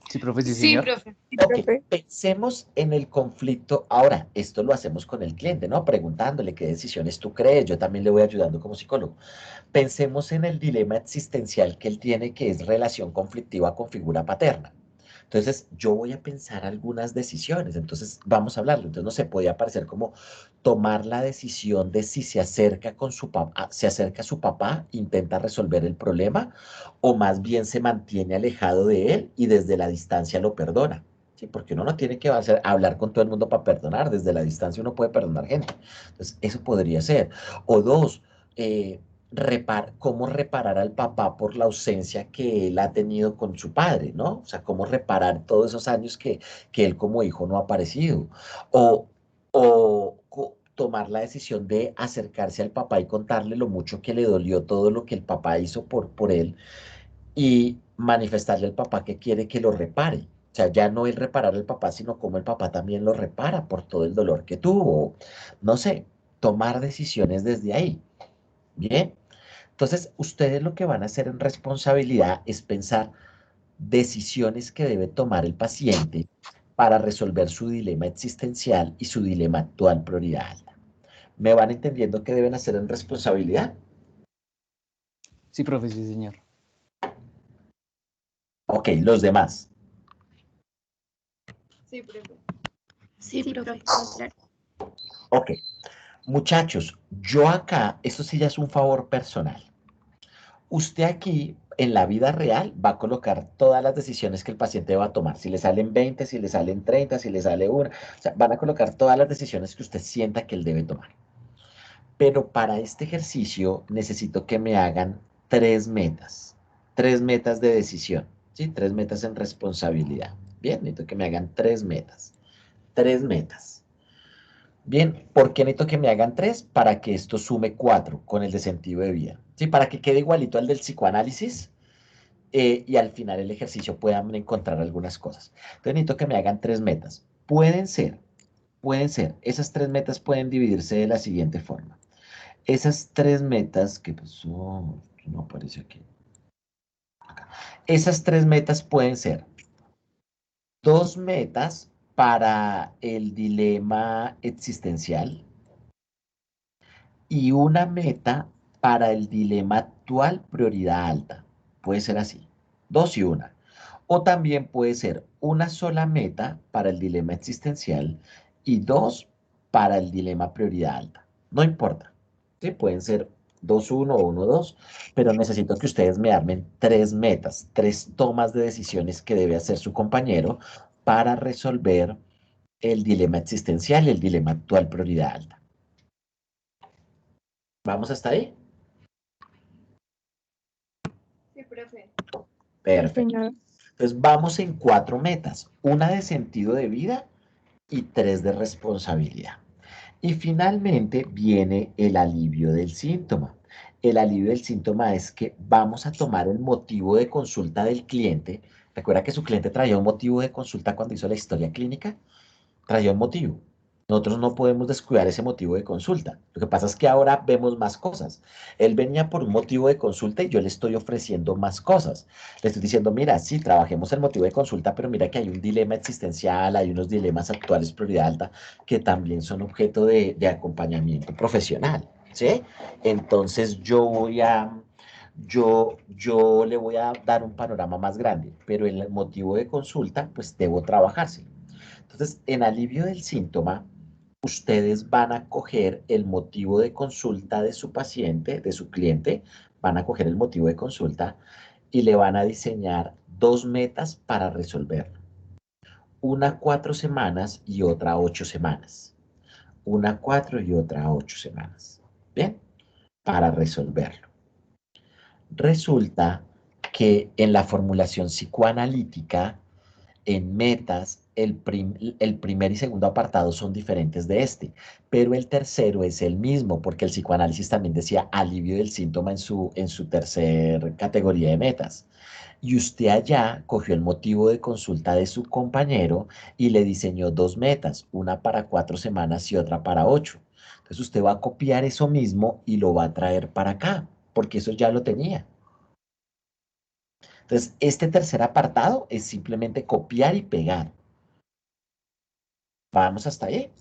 Sí, profe, sí, Sí, señor. profe. Ok, pensemos en el conflicto. Ahora, esto lo hacemos con el cliente, ¿no? Preguntándole qué decisiones tú crees. Yo también le voy ayudando como psicólogo. Pensemos en el dilema existencial que él tiene, que es relación conflictiva con figura paterna. Entonces, yo voy a pensar algunas decisiones. Entonces, vamos a hablarlo. Entonces, no se podía parecer como tomar la decisión de si se acerca con su papá, se acerca a su papá, intenta resolver el problema, o más bien se mantiene alejado de él y desde la distancia lo perdona. Sí, porque uno no tiene que hablar con todo el mundo para perdonar. Desde la distancia uno puede perdonar gente. Entonces, eso podría ser. O dos, eh, cómo reparar al papá por la ausencia que él ha tenido con su padre, ¿no? O sea, cómo reparar todos esos años que él como hijo no ha aparecido. O, tomar la decisión de acercarse al papá y contarle lo mucho que le dolió todo lo que el papá hizo por él y manifestarle al papá que quiere que lo repare. O sea, ya no el reparar al papá, sino cómo el papá también lo repara por todo el dolor que tuvo. No sé, tomar decisiones desde ahí. Bien. Entonces, ustedes lo que van a hacer en responsabilidad es pensar decisiones que debe tomar el paciente para resolver su dilema existencial y su dilema actual prioridad alta. ¿Me van entendiendo qué deben hacer en responsabilidad? Sí, profe, sí, señor. Ok, los demás. Sí, profe. Sí, profe. Claro. Ok, muchachos, yo acá, esto sí ya es un favor personal. Usted aquí, en la vida real, va a colocar todas las decisiones que el paciente va a tomar. Si le salen 20, si le salen 30, si le sale una. O sea, van a colocar todas las decisiones que usted sienta que él debe tomar. Pero para este ejercicio necesito que me hagan 3 metas de decisión, ¿sí? 3 metas en responsabilidad. Bien, necesito que me hagan 3 metas. 3 metas. Bien, ¿por qué necesito que me hagan 3? Para que esto sume 4 con el de sentido de vida. ¿Sí? Para que quede igualito al del psicoanálisis y al final el ejercicio puedan encontrar algunas cosas. Entonces necesito que me hagan 3 metas. Esas 3 metas pueden dividirse de la siguiente forma. Esas 3 metas, ¿qué pasó? No aparece aquí. Acá. Esas 3 metas pueden ser 2 metas para el dilema existencial y una meta para el dilema actual prioridad alta. Puede ser así, 2 y 1. O también puede ser una sola meta para el dilema existencial y 2 para el dilema prioridad alta. No importa. ¿Sí? Pueden ser 2, 1 o 1, 2, pero necesito que ustedes me armen 3 metas, 3 tomas de decisiones que debe hacer su compañero para resolver el dilema existencial y el dilema actual prioridad alta. ¿Vamos hasta ahí? Sí, profe. Perfecto. Entonces vamos en 4 metas, una de sentido de vida y 3 de responsabilidad. Y finalmente viene el alivio del síntoma. El alivio del síntoma es que vamos a tomar el motivo de consulta del cliente. ¿Recuerda que su cliente traía un motivo de consulta cuando hizo la historia clínica? Traía un motivo. Nosotros no podemos descuidar ese motivo de consulta. Lo que pasa es que ahora vemos más cosas. Él venía por un motivo de consulta y yo le estoy ofreciendo más cosas. Le estoy diciendo, mira, sí, trabajemos el motivo de consulta, pero mira que hay un dilema existencial, hay unos dilemas actuales, prioridad alta, que también son objeto de acompañamiento profesional, ¿sí? Entonces yo le voy a dar un panorama más grande, pero el motivo de consulta, pues debo trabajarse. Entonces, en alivio del síntoma, ustedes van a coger el motivo de consulta de su paciente, de su cliente, van a coger el motivo de consulta y le van a diseñar 2 metas para resolverlo. Una 4 semanas y otra 8 semanas. Una 4 y otra 8 semanas. ¿Bien? Para resolverlo. Resulta que en la formulación psicoanalítica, en metas, el primer y segundo apartado son diferentes de este, pero el tercero es el mismo, porque el psicoanálisis también decía alivio del síntoma en su tercer categoría de metas. Y usted allá cogió el motivo de consulta de su compañero y le diseñó 2 metas, una para 4 semanas y otra para 8. Entonces usted va a copiar eso mismo y lo va a traer para acá, porque eso ya lo tenía. Entonces, este tercer apartado es simplemente copiar y pegar. Vamos hasta ahí.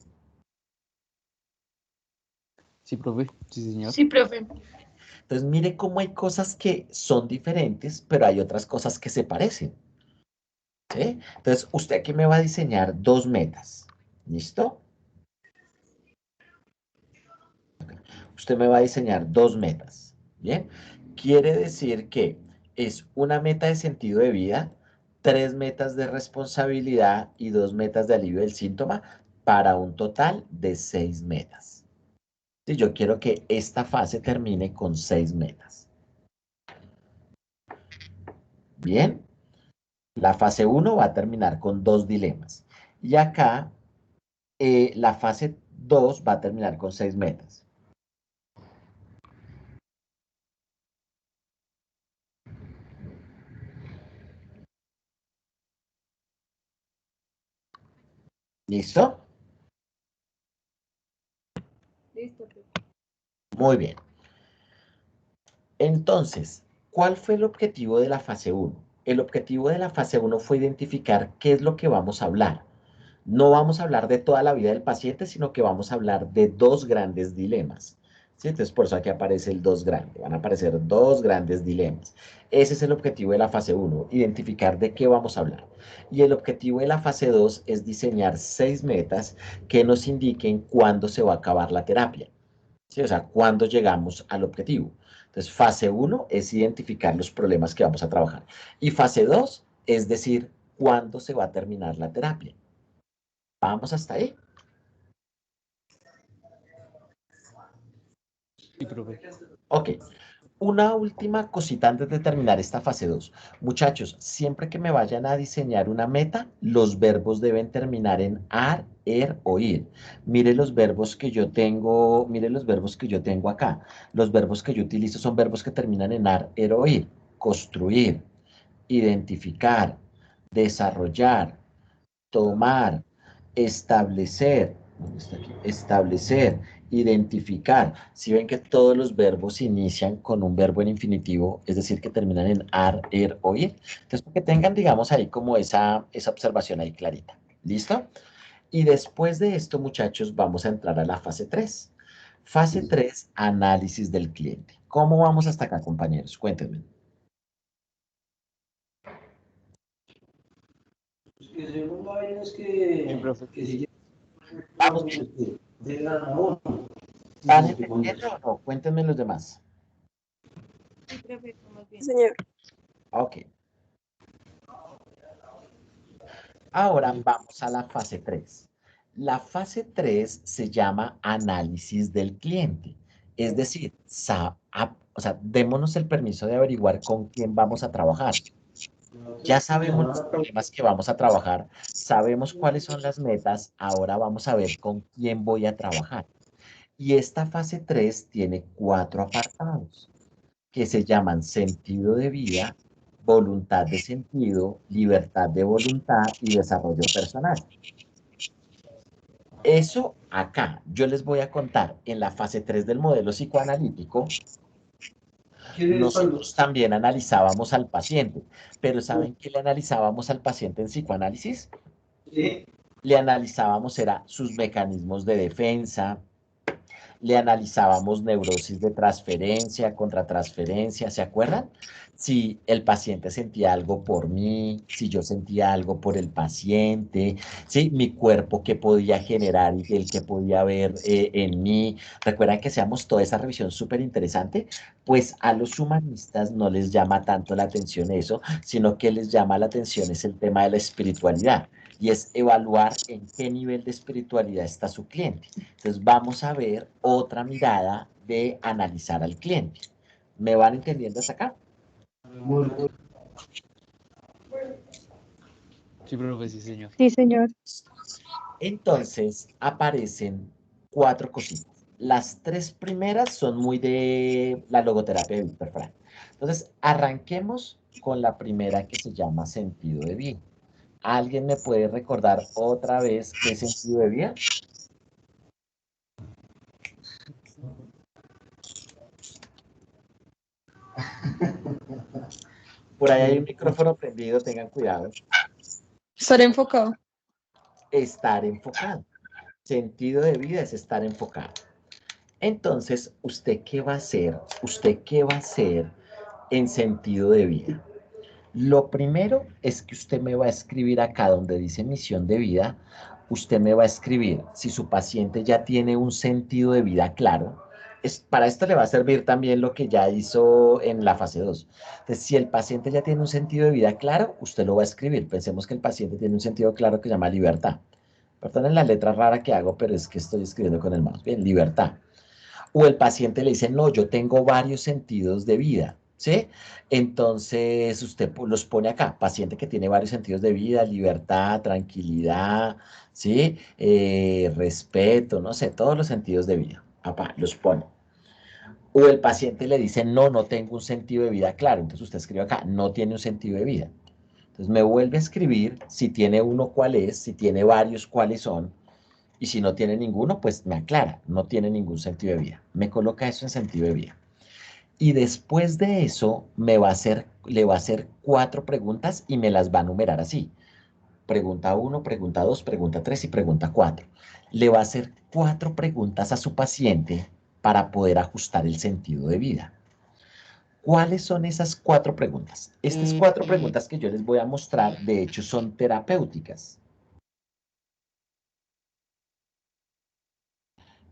Sí, profe, sí, señor. Sí, profe. Entonces, mire cómo hay cosas que son diferentes, pero hay otras cosas que se parecen. ¿Sí? Entonces, usted aquí me va a diseñar 2 metas. ¿Listo? Usted me va a diseñar 2 metas. ¿Bien? Quiere decir que es una meta de sentido de vida, 3 metas de responsabilidad y 2 metas de alivio del síntoma para un total de 6 metas. Si yo quiero que esta fase termine con 6 metas. Bien, la fase 1 va a terminar con 2 dilemas. Y acá la fase 2 va a terminar con 6 metas. ¿Listo? Listo, profe. Muy bien. Entonces, ¿cuál fue el objetivo de la fase 1? El objetivo de la fase 1 fue identificar qué es lo que vamos a hablar. No vamos a hablar de toda la vida del paciente, sino que vamos a hablar de dos grandes dilemas. ¿Sí? Entonces, por eso aquí aparece el 2 grande. Van a aparecer dos grandes dilemas. Ese es el objetivo de la fase 1, identificar de qué vamos a hablar. Y el objetivo de la fase 2 es diseñar 6 metas que nos indiquen cuándo se va a acabar la terapia. ¿Sí? O sea, cuándo llegamos al objetivo. Entonces, fase 1 es identificar los problemas que vamos a trabajar. Y fase 2 es decir, cuándo se va a terminar la terapia. Vamos hasta ahí. Sí, profe. Ok. Una última cosita antes de terminar esta fase 2. Muchachos, siempre que me vayan a diseñar una meta, los verbos deben terminar en ar, o ir. Mire los verbos que yo tengo, mire los verbos que yo tengo acá. Los verbos que yo utilizo son verbos que terminan en ar, o ir. Construir, identificar, desarrollar, tomar, establecer, ¿dónde está aquí? Establecer, identificar. Si ven que todos los verbos inician con un verbo en infinitivo, es decir, que terminan en ar, o ir. Entonces, para que tengan, digamos, ahí como esa observación ahí clarita. ¿Listo? Y después de esto, muchachos, vamos a entrar a la fase 3. Fase 3, análisis del cliente. ¿Cómo vamos hasta acá, compañeros? Cuéntenme. Sí, profe. Vamos, ¿van entendiendo o no? Cuéntenme los demás. Sí, profe, estamos bien. Señor. Ok. Ahora vamos a la fase 3. La fase 3 se llama análisis del cliente. Es decir, o sea, démonos el permiso de averiguar con quién vamos a trabajar. Ya sabemos los problemas que vamos a trabajar, sabemos cuáles son las metas, ahora vamos a ver con quién voy a trabajar. Y esta fase 3 tiene 4 apartados que se llaman sentido de vida, voluntad de sentido, libertad de voluntad y desarrollo personal. Eso acá, yo les voy a contar en la fase 3 del modelo psicoanalítico. Nosotros también analizábamos al paciente, pero ¿saben qué le analizábamos al paciente en psicoanálisis? Sí. Le analizábamos era sus mecanismos de defensa, le analizábamos neurosis de transferencia, contratransferencia, ¿se acuerdan? Si el paciente sentía algo por mí, si yo sentía algo por el paciente, ¿sí? Mi cuerpo qué podía generar y el que podía ver en mí. ¿Recuerdan que hacíamos toda esa revisión súper interesante? Pues a los humanistas no les llama tanto la atención eso, sino que les llama la atención es el tema de la espiritualidad. Y es evaluar en qué nivel de espiritualidad está su cliente. Entonces vamos a ver otra mirada de analizar al cliente. ¿Me van entendiendo hasta acá? Sí, profe, sí, señor. Sí, señor. Entonces aparecen 4 cositas. Las 3 primeras son muy de la logoterapia de Víctor Frank. Entonces arranquemos con la primera que se llama sentido de vida. ¿Alguien me puede recordar otra vez qué es sentido de vida? Por ahí hay un micrófono prendido, tengan cuidado. Estar enfocado. Estar enfocado. Sentido de vida es estar enfocado. Entonces, ¿usted qué va a hacer? ¿Usted qué va a hacer en sentido de vida? Lo primero es que usted me va a escribir acá donde dice misión de vida, usted me va a escribir si su paciente ya tiene un sentido de vida claro. Para esto le va a servir también lo que ya hizo en la fase 2. Entonces, si el paciente ya tiene un sentido de vida claro, usted lo va a escribir. Pensemos que el paciente tiene un sentido claro que se llama libertad. Perdonen la letra rara que hago, pero es que estoy escribiendo con el mouse. Bien, libertad. O el paciente le dice, no, yo tengo varios sentidos de vida, ¿sí? Entonces usted los pone acá, paciente que tiene varios sentidos de vida, libertad, tranquilidad, ¿sí? Respeto, no sé, todos los sentidos de vida. Papá, los pone. O el paciente le dice, no, no tengo un sentido de vida claro. Entonces usted escribe acá, no tiene un sentido de vida. Entonces me vuelve a escribir, si tiene uno, cuál es, si tiene varios, cuáles son. Y si no tiene ninguno, pues me aclara, no tiene ningún sentido de vida. Me coloca eso en sentido de vida. Y después de eso le va a hacer 4 preguntas y me las va a numerar así. Pregunta 1, pregunta 2, pregunta 3 y pregunta 4. Le va a hacer 4 preguntas a su paciente para poder ajustar el sentido de vida. ¿Cuáles son esas 4 preguntas? Estas 4 preguntas que yo les voy a mostrar, de hecho, son terapéuticas.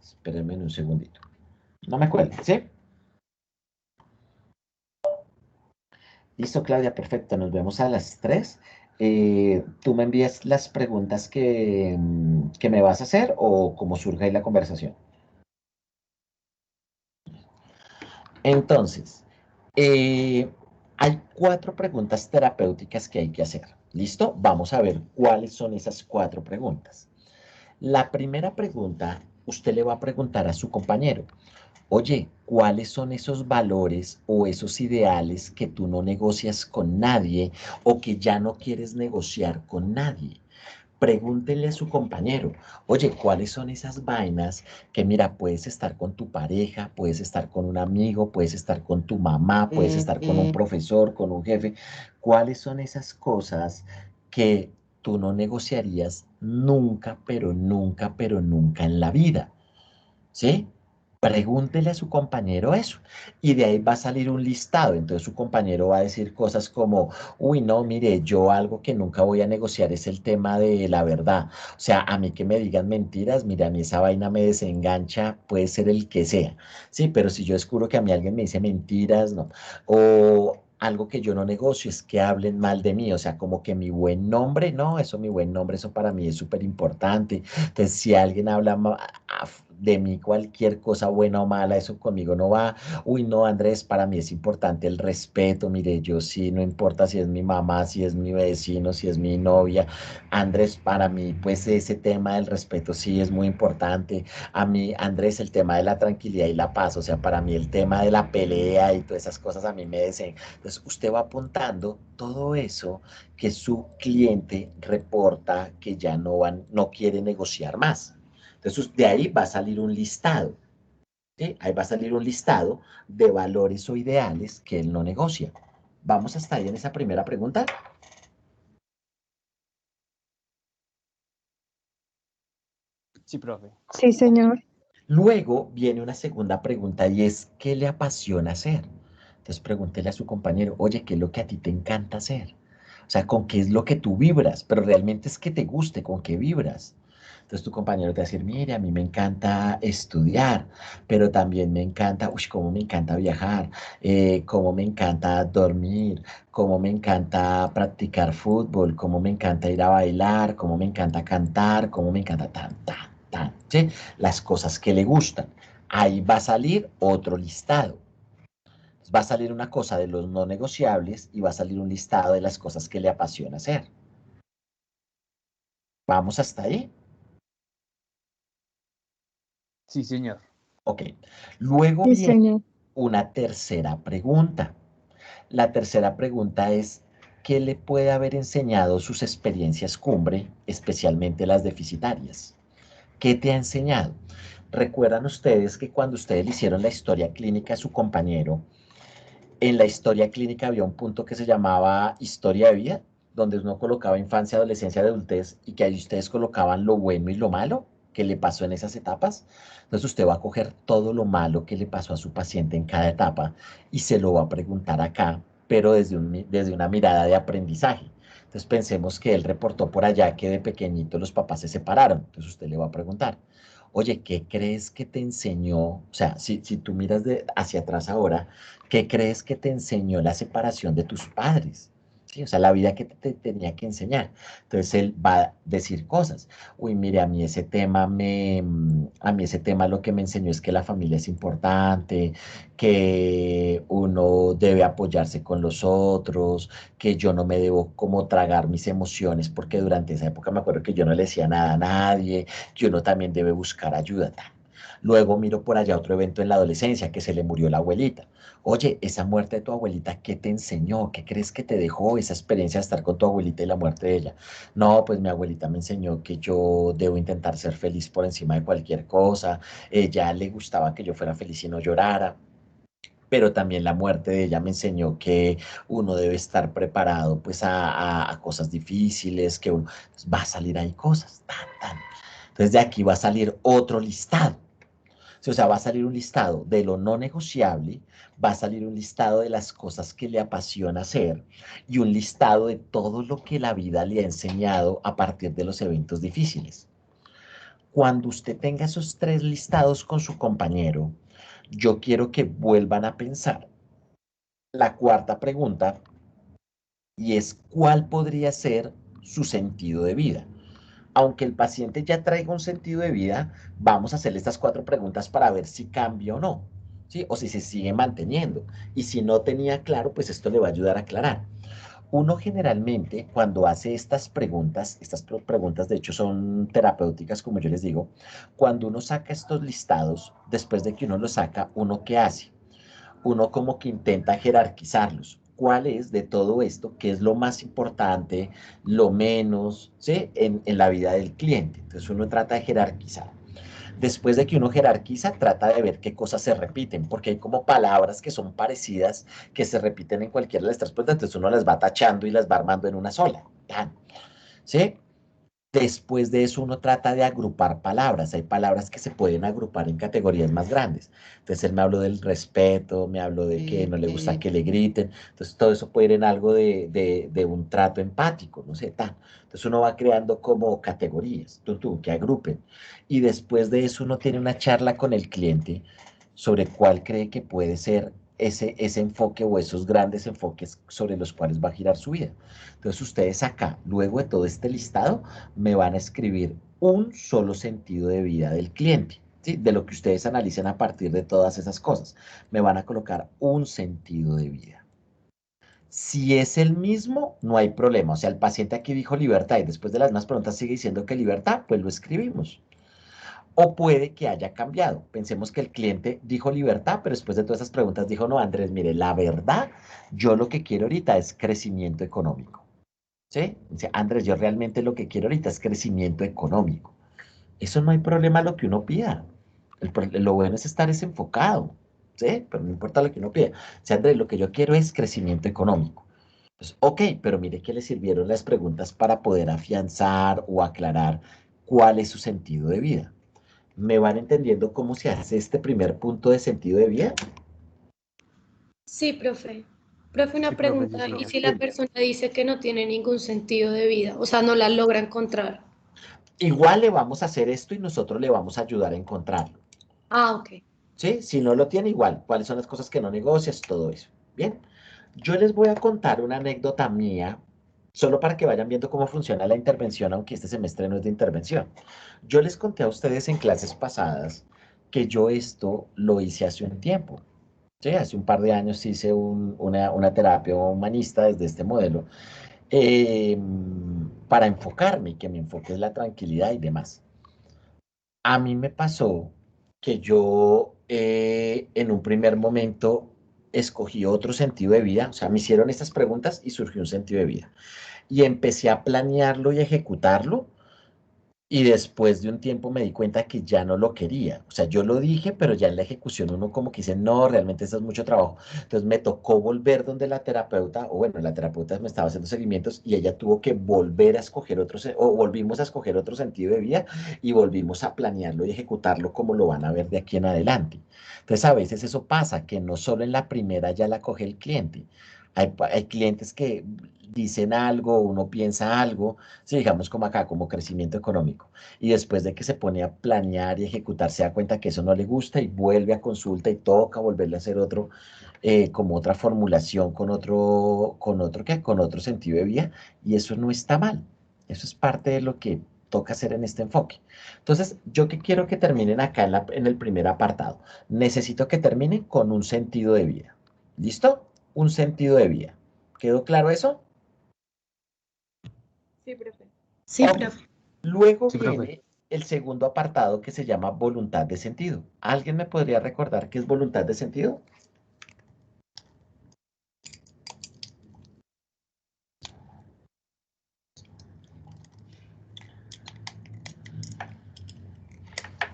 Espérenme un segundito. No me cuelguen, ¿sí? Listo, Claudia, perfecto. Nos vemos a las 3. ¿Tú me envías las preguntas que me vas a hacer o cómo surge ahí la conversación? Entonces, hay 4 preguntas terapéuticas que hay que hacer. ¿Listo? Vamos a ver cuáles son esas 4 preguntas. La primera pregunta, usted le va a preguntar a su compañero, oye, ¿cuáles son esos valores o esos ideales que tú no negocias con nadie o que ya no quieres negociar con nadie? Pregúntele a su compañero, oye, ¿cuáles son esas vainas que, mira, puedes estar con tu pareja, puedes estar con un amigo, puedes estar con tu mamá, puedes estar con un profesor, con un jefe? ¿Cuáles son esas cosas que tú no negociarías nunca, pero nunca en la vida? ¿Sí? Pregúntele a su compañero eso. Y de ahí va a salir un listado. Entonces su compañero va a decir cosas como, uy, no, mire, yo algo que nunca voy a negociar es el tema de la verdad. O sea, a mí que me digan mentiras, mire, a mí esa vaina me desengancha, puede ser el que sea. Sí, pero si yo descubro que a mí alguien me dice mentiras, no. O algo que yo no negocio es que hablen mal de mí, o sea, como que mi buen nombre, no, eso, mi buen nombre, eso para mí es súper importante. Entonces, si alguien habla de mí cualquier cosa buena o mala, eso conmigo no va. Uy, no, Andrés, para mí es importante el respeto. Mire, yo sí, no importa si es mi mamá, si es mi vecino, si es mi novia. Andrés, para mí, pues ese tema del respeto sí es muy importante. A mí, Andrés, el tema de la tranquilidad y la paz, o sea, para mí el tema de la pelea y todas esas cosas a mí me dicen. Entonces, usted va apuntando todo eso que su cliente reporta que ya no quiere negociar más. Entonces, de ahí va a salir un listado, ¿sí? Ahí va a salir un listado de valores o ideales que él no negocia. ¿Vamos hasta ahí en esa primera pregunta? Sí, profe. Sí, señor. Luego viene una segunda pregunta y es, ¿qué le apasiona hacer? Entonces pregúntele a su compañero, oye, ¿qué es lo que a ti te encanta hacer? O sea, ¿con qué es lo que tú vibras? Pero realmente es que te guste, ¿con qué vibras? Entonces tu compañero te va a decir, mire, a mí me encanta estudiar, pero también me encanta, uy, cómo me encanta viajar, cómo me encanta dormir, cómo me encanta practicar fútbol, cómo me encanta ir a bailar, cómo me encanta cantar, cómo me encanta tan, ¿sí? Las cosas que le gustan. Ahí va a salir otro listado. Va a salir una cosa de los no negociables y va a salir un listado de las cosas que le apasiona hacer. ¿Vamos hasta ahí? Sí, señor. Ok. Luego Sí, viene señor. una tercera pregunta. La tercera pregunta es, ¿qué le puede haber enseñado sus experiencias cumbre, especialmente las deficitarias? ¿Qué te ha enseñado? ¿Recuerdan ustedes que cuando ustedes le hicieron la historia clínica a su compañero, en la historia clínica había un punto que se llamaba historia de vida, donde uno colocaba infancia, adolescencia, adultez, y que ahí ustedes colocaban lo bueno y lo malo que le pasó en esas etapas? Entonces usted va a coger todo lo malo que le pasó a su paciente en cada etapa y se lo va a preguntar acá, pero desde una mirada de aprendizaje. Entonces pensemos que él reportó por allá que de pequeñito los papás se separaron. Entonces usted le va a preguntar, oye, ¿qué crees que te enseñó? O sea, si tú miras hacia atrás ahora, ¿qué crees que te enseñó la separación de tus padres? ¿Sí? O sea, la vida que te tenía que enseñar. Entonces él va a decir cosas. Uy, mire, a mí ese tema lo que me enseñó es que la familia es importante, que uno debe apoyarse con los otros, que yo no me debo como tragar mis emociones, porque durante esa época me acuerdo que yo no le decía nada a nadie, que uno también debe buscar ayuda. Luego miro por allá otro evento en la adolescencia, que se le murió la abuelita. Oye, esa muerte de tu abuelita, ¿qué te enseñó? ¿Qué crees que te dejó esa experiencia de estar con tu abuelita y la muerte de ella? No, pues mi abuelita me enseñó que yo debo intentar ser feliz por encima de cualquier cosa. Ella le gustaba que yo fuera feliz y no llorara. pero también la muerte de ella me enseñó que uno debe estar preparado pues a cosas difíciles, que uno pues, va a salir ahí cosas, tan, tan. Entonces de aquí va a salir otro listado. Sí, o sea, va a salir un listado de lo no negociable, va a salir un listado de las cosas que le apasiona hacer y un listado de todo lo que la vida le ha enseñado a partir de los eventos difíciles. Cuando usted tenga esos tres listados con su compañero, yo quiero que vuelvan a pensar la cuarta pregunta y es ¿cuál podría ser su sentido de vida? Aunque el paciente ya traiga un sentido de vida, vamos a hacerle estas cuatro preguntas para ver si cambia o no, ¿sí? O si se sigue manteniendo. Y si no tenía claro, pues esto le va a ayudar a aclarar. Uno generalmente cuando hace estas preguntas de hecho son terapéuticas, como yo les digo, cuando uno saca estos listados, después de que uno los saca, ¿uno qué hace? Uno como que intenta jerarquizarlos. ¿Cuál es de todo esto? ¿Qué es lo más importante, lo menos, ¿sí? En la vida del cliente. Entonces uno trata de jerarquizar. Después de que uno jerarquiza, trata de ver qué cosas se repiten, porque hay como palabras que son parecidas, que se repiten en cualquiera de las tres preguntas, entonces uno las va tachando y las va armando en una sola. ¿Sí? Después de eso uno trata de agrupar palabras. Hay palabras que se pueden agrupar en categorías más grandes. Entonces él me habló del respeto, me habló de que no le gusta que le griten. Entonces todo eso puede ir en algo de un trato empático, no sé, tan. Entonces uno va creando como categorías, que agrupen. Y después de eso uno tiene una charla con el cliente sobre cuál cree que puede ser ese enfoque o esos grandes enfoques sobre los cuales va a girar su vida. Entonces ustedes acá, luego de todo este listado, me van a escribir un solo sentido de vida del cliente, ¿sí? De lo que ustedes analicen a partir de todas esas cosas. Me van a colocar un sentido de vida. Si es el mismo, no hay problema. O sea, el paciente aquí dijo libertad y después de las más preguntas sigue diciendo que libertad, pues lo escribimos. O puede que haya cambiado. Pensemos que el cliente dijo libertad, pero después de todas esas preguntas dijo, no, Andrés, mire, la verdad, yo lo que quiero ahorita es crecimiento económico. ¿Sí? Dice, Andrés, yo realmente lo que quiero ahorita es crecimiento económico. Eso no hay problema lo que uno pida. Lo bueno es estar enfocado, ¿sí? Pero no importa lo que uno pida. O Andrés, lo que yo quiero es crecimiento económico. Pues, ok, pero mire que le sirvieron las preguntas para poder afianzar o aclarar cuál es su sentido de vida. ¿Me van entendiendo cómo se hace este primer punto de sentido de vida? Sí, profe. Profe, Sí, una profe, sí, pregunta. ¿Y señor. si la persona dice que no tiene ningún sentido de vida? O sea, no la logra encontrar. Igual le vamos a hacer esto y nosotros le vamos a ayudar a encontrarlo. Ah, ok. ¿Sí? Si no lo tiene, igual. ¿Cuáles son las cosas que no negocias? Todo eso. Bien. Yo les voy a contar una anécdota mía, solo para que vayan viendo cómo funciona la intervención, aunque este semestre no es de intervención. Yo les conté a ustedes en clases pasadas que yo esto lo hice hace un tiempo. Sí, hace un par de años hice una terapia humanista desde este modelo eh, para enfocarme y que mi enfoque es la tranquilidad y demás. A mí me pasó que yo en un primer momento escogí otro sentido de vida, o sea, me hicieron estas preguntas y surgió un sentido de vida. Y empecé a planearlo y ejecutarlo y después de un tiempo me di cuenta que ya no lo quería. O sea, yo lo dije, pero ya en la ejecución uno como que dice, no, realmente eso es mucho trabajo. Entonces me tocó volver donde la terapeuta, o bueno, la terapeuta me estaba haciendo seguimientos y ella tuvo que volver a escoger otro, o volvimos a escoger otro sentido de vida y volvimos a planearlo y ejecutarlo como lo van a ver de aquí en adelante. Entonces a veces eso pasa, que no solo en la primera ya la coge el cliente. Hay clientes que dicen algo, uno piensa algo, sí, digamos como acá, como crecimiento económico. Y después de que se pone a planear y ejecutar, se da cuenta que eso no le gusta y vuelve a consulta y toca volverle a hacer otro, como otra formulación con otro sentido de vida. Y eso no está mal. Eso es parte de lo que toca hacer en este enfoque. Entonces, yo que quiero que terminen acá en el primer apartado. Necesito que terminen con un sentido de vida. ¿Listo? Un sentido de vida. ¿Quedó claro eso? Sí, profe. Sí, Ok. profe. Luego Sí, profe. viene el segundo apartado que se llama voluntad de sentido. ¿Alguien me podría recordar qué es voluntad de sentido?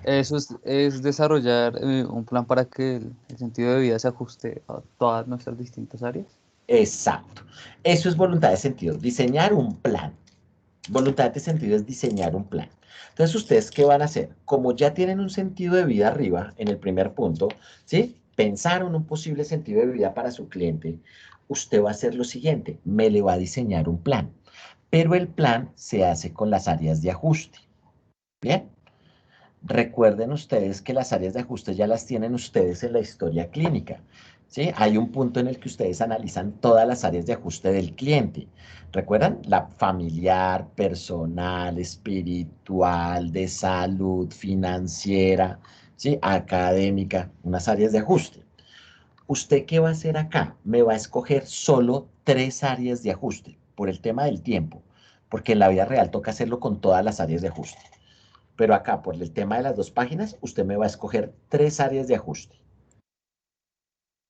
Eso es desarrollar un plan para que el sentido de vida se ajuste a todas nuestras distintas áreas. Exacto. Eso es voluntad de sentido, diseñar un plan. Voluntad de sentido es diseñar un plan. Entonces, ¿ustedes qué van a hacer? Como ya tienen un sentido de vida arriba, en el primer punto, ¿sí? Pensaron un posible sentido de vida para su cliente, usted va a hacer lo siguiente, me le va a diseñar un plan, pero el plan se hace con las áreas de ajuste. ¿Bien? Recuerden ustedes que las áreas de ajuste ya las tienen ustedes en la historia clínica. ¿Sí? Hay un punto en el que ustedes analizan todas las áreas de ajuste del cliente. ¿Recuerdan? La familiar, personal, espiritual, de salud, financiera, ¿sí? Académica, unas áreas de ajuste. ¿Usted qué va a hacer acá? Me va a escoger solo 3 áreas de ajuste por el tema del tiempo, porque en la vida real toca hacerlo con todas las áreas de ajuste. Pero acá, por el tema de las 2 páginas, usted me va a escoger 3 áreas de ajuste.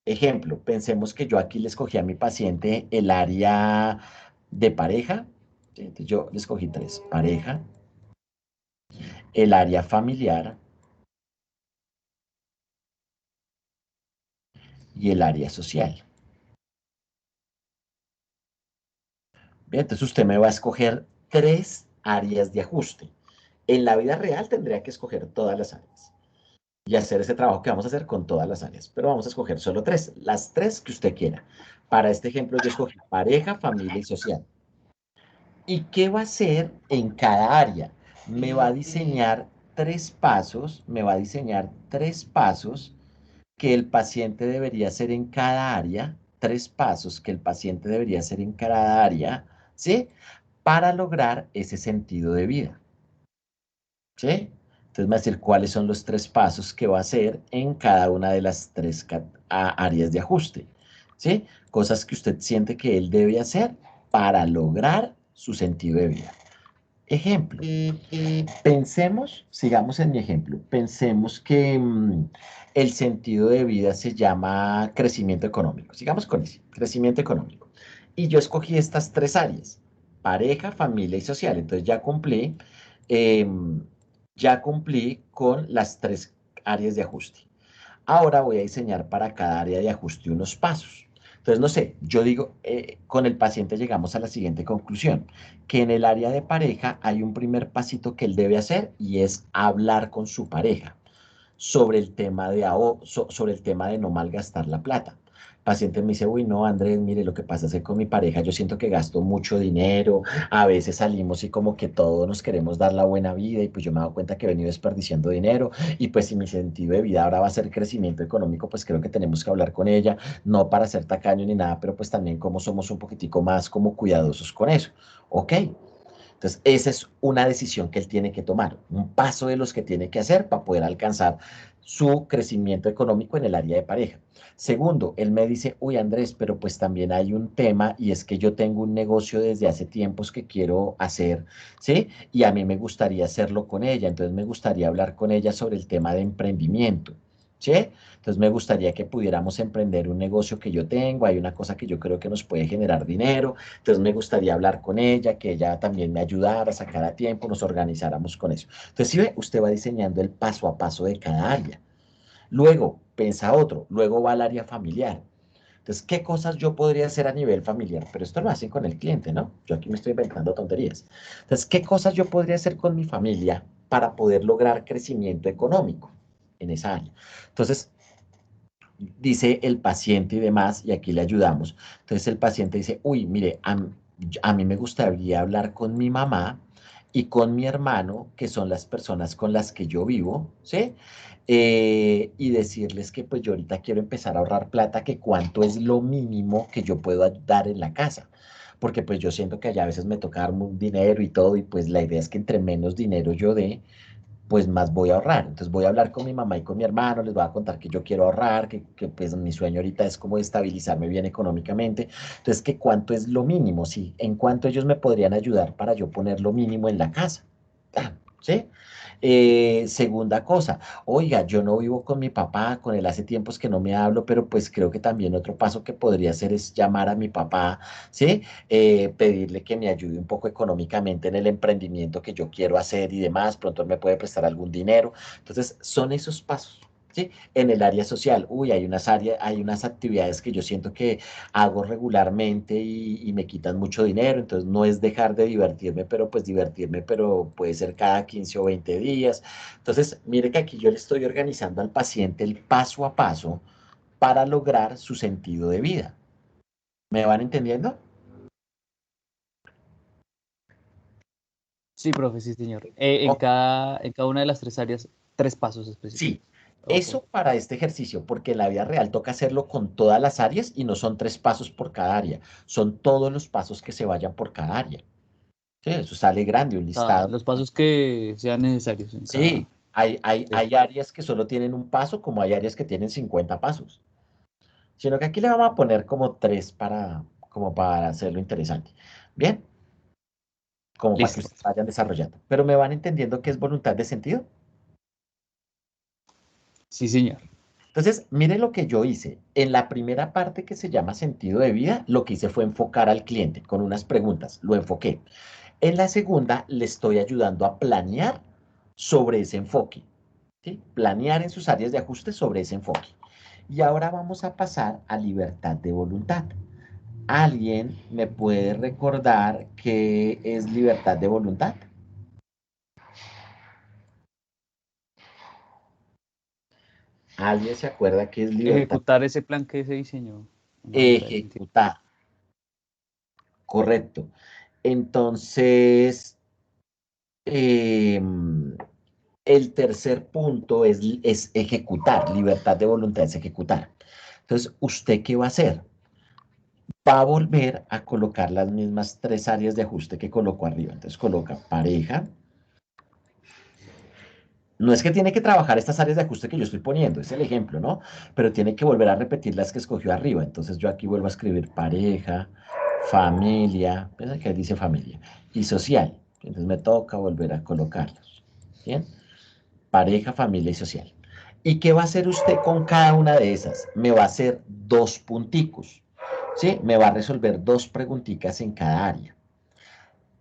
Ejemplo, pensemos que yo aquí le escogí a mi paciente el área de pareja. Entonces yo le escogí 3, pareja, el área familiar y el área social. Bien, entonces usted me va a escoger 3 áreas de ajuste. En la vida real tendría que escoger todas las áreas y hacer ese trabajo que vamos a hacer con todas las áreas, pero vamos a escoger solo 3, las 3 que usted quiera. Para este ejemplo yo escogí pareja, familia y social. ¿Y qué va a hacer en cada área? Me va a diseñar 3 pasos, me va a diseñar 3 pasos que el paciente debería hacer en cada área, 3 pasos que el paciente debería hacer en cada área, ¿sí? Para lograr ese sentido de vida, ¿sí? Entonces me va a decir cuáles son los 3 pasos que va a hacer en cada una de las 3 áreas de ajuste, ¿sí? Cosas que usted siente que él debe hacer para lograr su sentido de vida. Ejemplo, pensemos, sigamos en mi ejemplo, pensemos que el sentido de vida se llama crecimiento económico. Sigamos con eso, crecimiento económico. Y yo escogí estas 3 áreas, pareja, familia y social. Entonces ya cumplí con las 3 áreas de ajuste. Ahora voy a diseñar para cada área de ajuste unos pasos. Entonces, no sé, yo digo, con el paciente llegamos a la siguiente conclusión, que en el área de pareja hay un primer pasito que él debe hacer y es hablar con su pareja sobre el tema sobre el tema de no malgastar la plata. El paciente me dice, uy, no, Andrés, mire, lo que pasa es que con mi pareja yo siento que gasto mucho dinero, a veces salimos y como que todos nos queremos dar la buena vida y pues yo me he dado cuenta que he venido desperdiciando dinero y pues si mi sentido de vida ahora va a ser crecimiento económico, pues creo que tenemos que hablar con ella, no para ser tacaño ni nada, pero pues también como somos un poquitico más como cuidadosos con eso. Ok, entonces, esa es una decisión que él tiene que tomar, un paso de los que tiene que hacer para poder alcanzar su crecimiento económico en el área de pareja. Segundo, él me dice, uy Andrés, pero pues también hay un tema y es que yo tengo un negocio desde hace tiempos que quiero hacer, ¿sí? Y a mí me gustaría hacerlo con ella, entonces me gustaría hablar con ella sobre el tema de emprendimiento, ¿sí? Entonces me gustaría que pudiéramos emprender un negocio que yo tengo, hay una cosa que yo creo que nos puede generar dinero, entonces me gustaría hablar con ella, que ella también me ayudara a sacar a tiempo, nos organizáramos con eso. Entonces, si ve, usted va diseñando el paso a paso de cada área. Luego, pensa otro, luego va al área familiar. Entonces, ¿qué cosas yo podría hacer a nivel familiar? Pero esto lo hacen con el cliente, ¿no? Yo aquí me estoy inventando tonterías. Entonces, ¿qué cosas yo podría hacer con mi familia para poder lograr crecimiento económico en esa área? Entonces, dice el paciente y demás, y aquí le ayudamos. Entonces el paciente dice, uy, mire, a mí me gustaría hablar con mi mamá y con mi hermano, que son las personas con las que yo vivo, ¿sí? Y decirles que pues yo ahorita quiero empezar a ahorrar plata, que cuánto es lo mínimo que yo puedo dar en la casa. Porque pues yo siento que allá a veces me toca dar un dinero y todo, y pues la idea es que entre menos dinero yo dé, pues más voy a ahorrar. Entonces voy a hablar con mi mamá y con mi hermano, les voy a contar que yo quiero ahorrar, que pues mi sueño ahorita es como estabilizarme bien económicamente. Entonces, que cuánto es lo mínimo, sí, en cuánto ellos me podrían ayudar para yo poner lo mínimo en la casa. ¿Sí? Segunda cosa, oiga, yo no vivo con mi papá, con él hace tiempos que no me hablo, pero pues creo que también otro paso que podría hacer es llamar a mi papá, ¿sí? Pedirle que me ayude un poco económicamente en el emprendimiento que yo quiero hacer y demás, pronto él me puede prestar algún dinero. Entonces, son esos pasos. ¿Sí? En el área social, uy, hay unas actividades que yo siento que hago regularmente y me quitan mucho dinero, entonces no es dejar de divertirme, pero pues divertirme, pero puede ser cada 15 o 20 días. Entonces, mire que aquí yo le estoy organizando al paciente el paso a paso para lograr su sentido de vida. ¿Me van entendiendo? Sí, profe, sí, señor. Ok. En cada una de las tres áreas, tres pasos específicos. Sí, Ok. eso para este ejercicio, porque en la vida real toca hacerlo con todas las áreas y no son 3 pasos por cada área, son todos los pasos que se vayan por cada área. Sí, eso sale grande, un O sea, listado. los pasos que sean necesarios en cada. Sí, hay Eso. áreas que solo tienen un paso, como hay áreas que tienen 50 pasos. Sino que aquí le vamos a poner como 3 como para hacerlo interesante. Bien, como para que Listo. ustedes vayan desarrollando. Pero me van entendiendo que es voluntad de sentido. Sí, señor. Entonces, miren lo que yo hice. En la primera parte que se llama sentido de vida, lo que hice fue enfocar al cliente con unas preguntas. Lo enfoqué. En la segunda, le estoy ayudando a planear sobre ese enfoque. ¿Sí? Planear en sus áreas de ajuste sobre ese enfoque. Y ahora vamos a pasar a libertad de voluntad. ¿Alguien me puede recordar qué es libertad de voluntad? ¿Alguien se acuerda qué es libertad? Ejecutar ese plan que se diseñó. Una voluntad de sentido. Ejecutar, correcto. Entonces, el tercer punto es ejecutar, libertad de voluntad es ejecutar. Entonces, ¿usted qué va a hacer? Va a volver a colocar las mismas 3 áreas de ajuste que colocó arriba. Entonces, coloca pareja. No es que tiene que trabajar estas áreas de ajuste que yo estoy poniendo, es el ejemplo, ¿no? Pero tiene que volver a repetir las que escogió arriba. Entonces, yo aquí vuelvo a escribir pareja, familia, piensa que ahí dice familia, y social. Entonces, me toca volver a colocarlos. ¿Bien? Pareja, familia y social. ¿Y qué va a hacer usted con cada una de esas? Me va a hacer 2 punticos, ¿sí? Me va a resolver 2 preguntitas en cada área.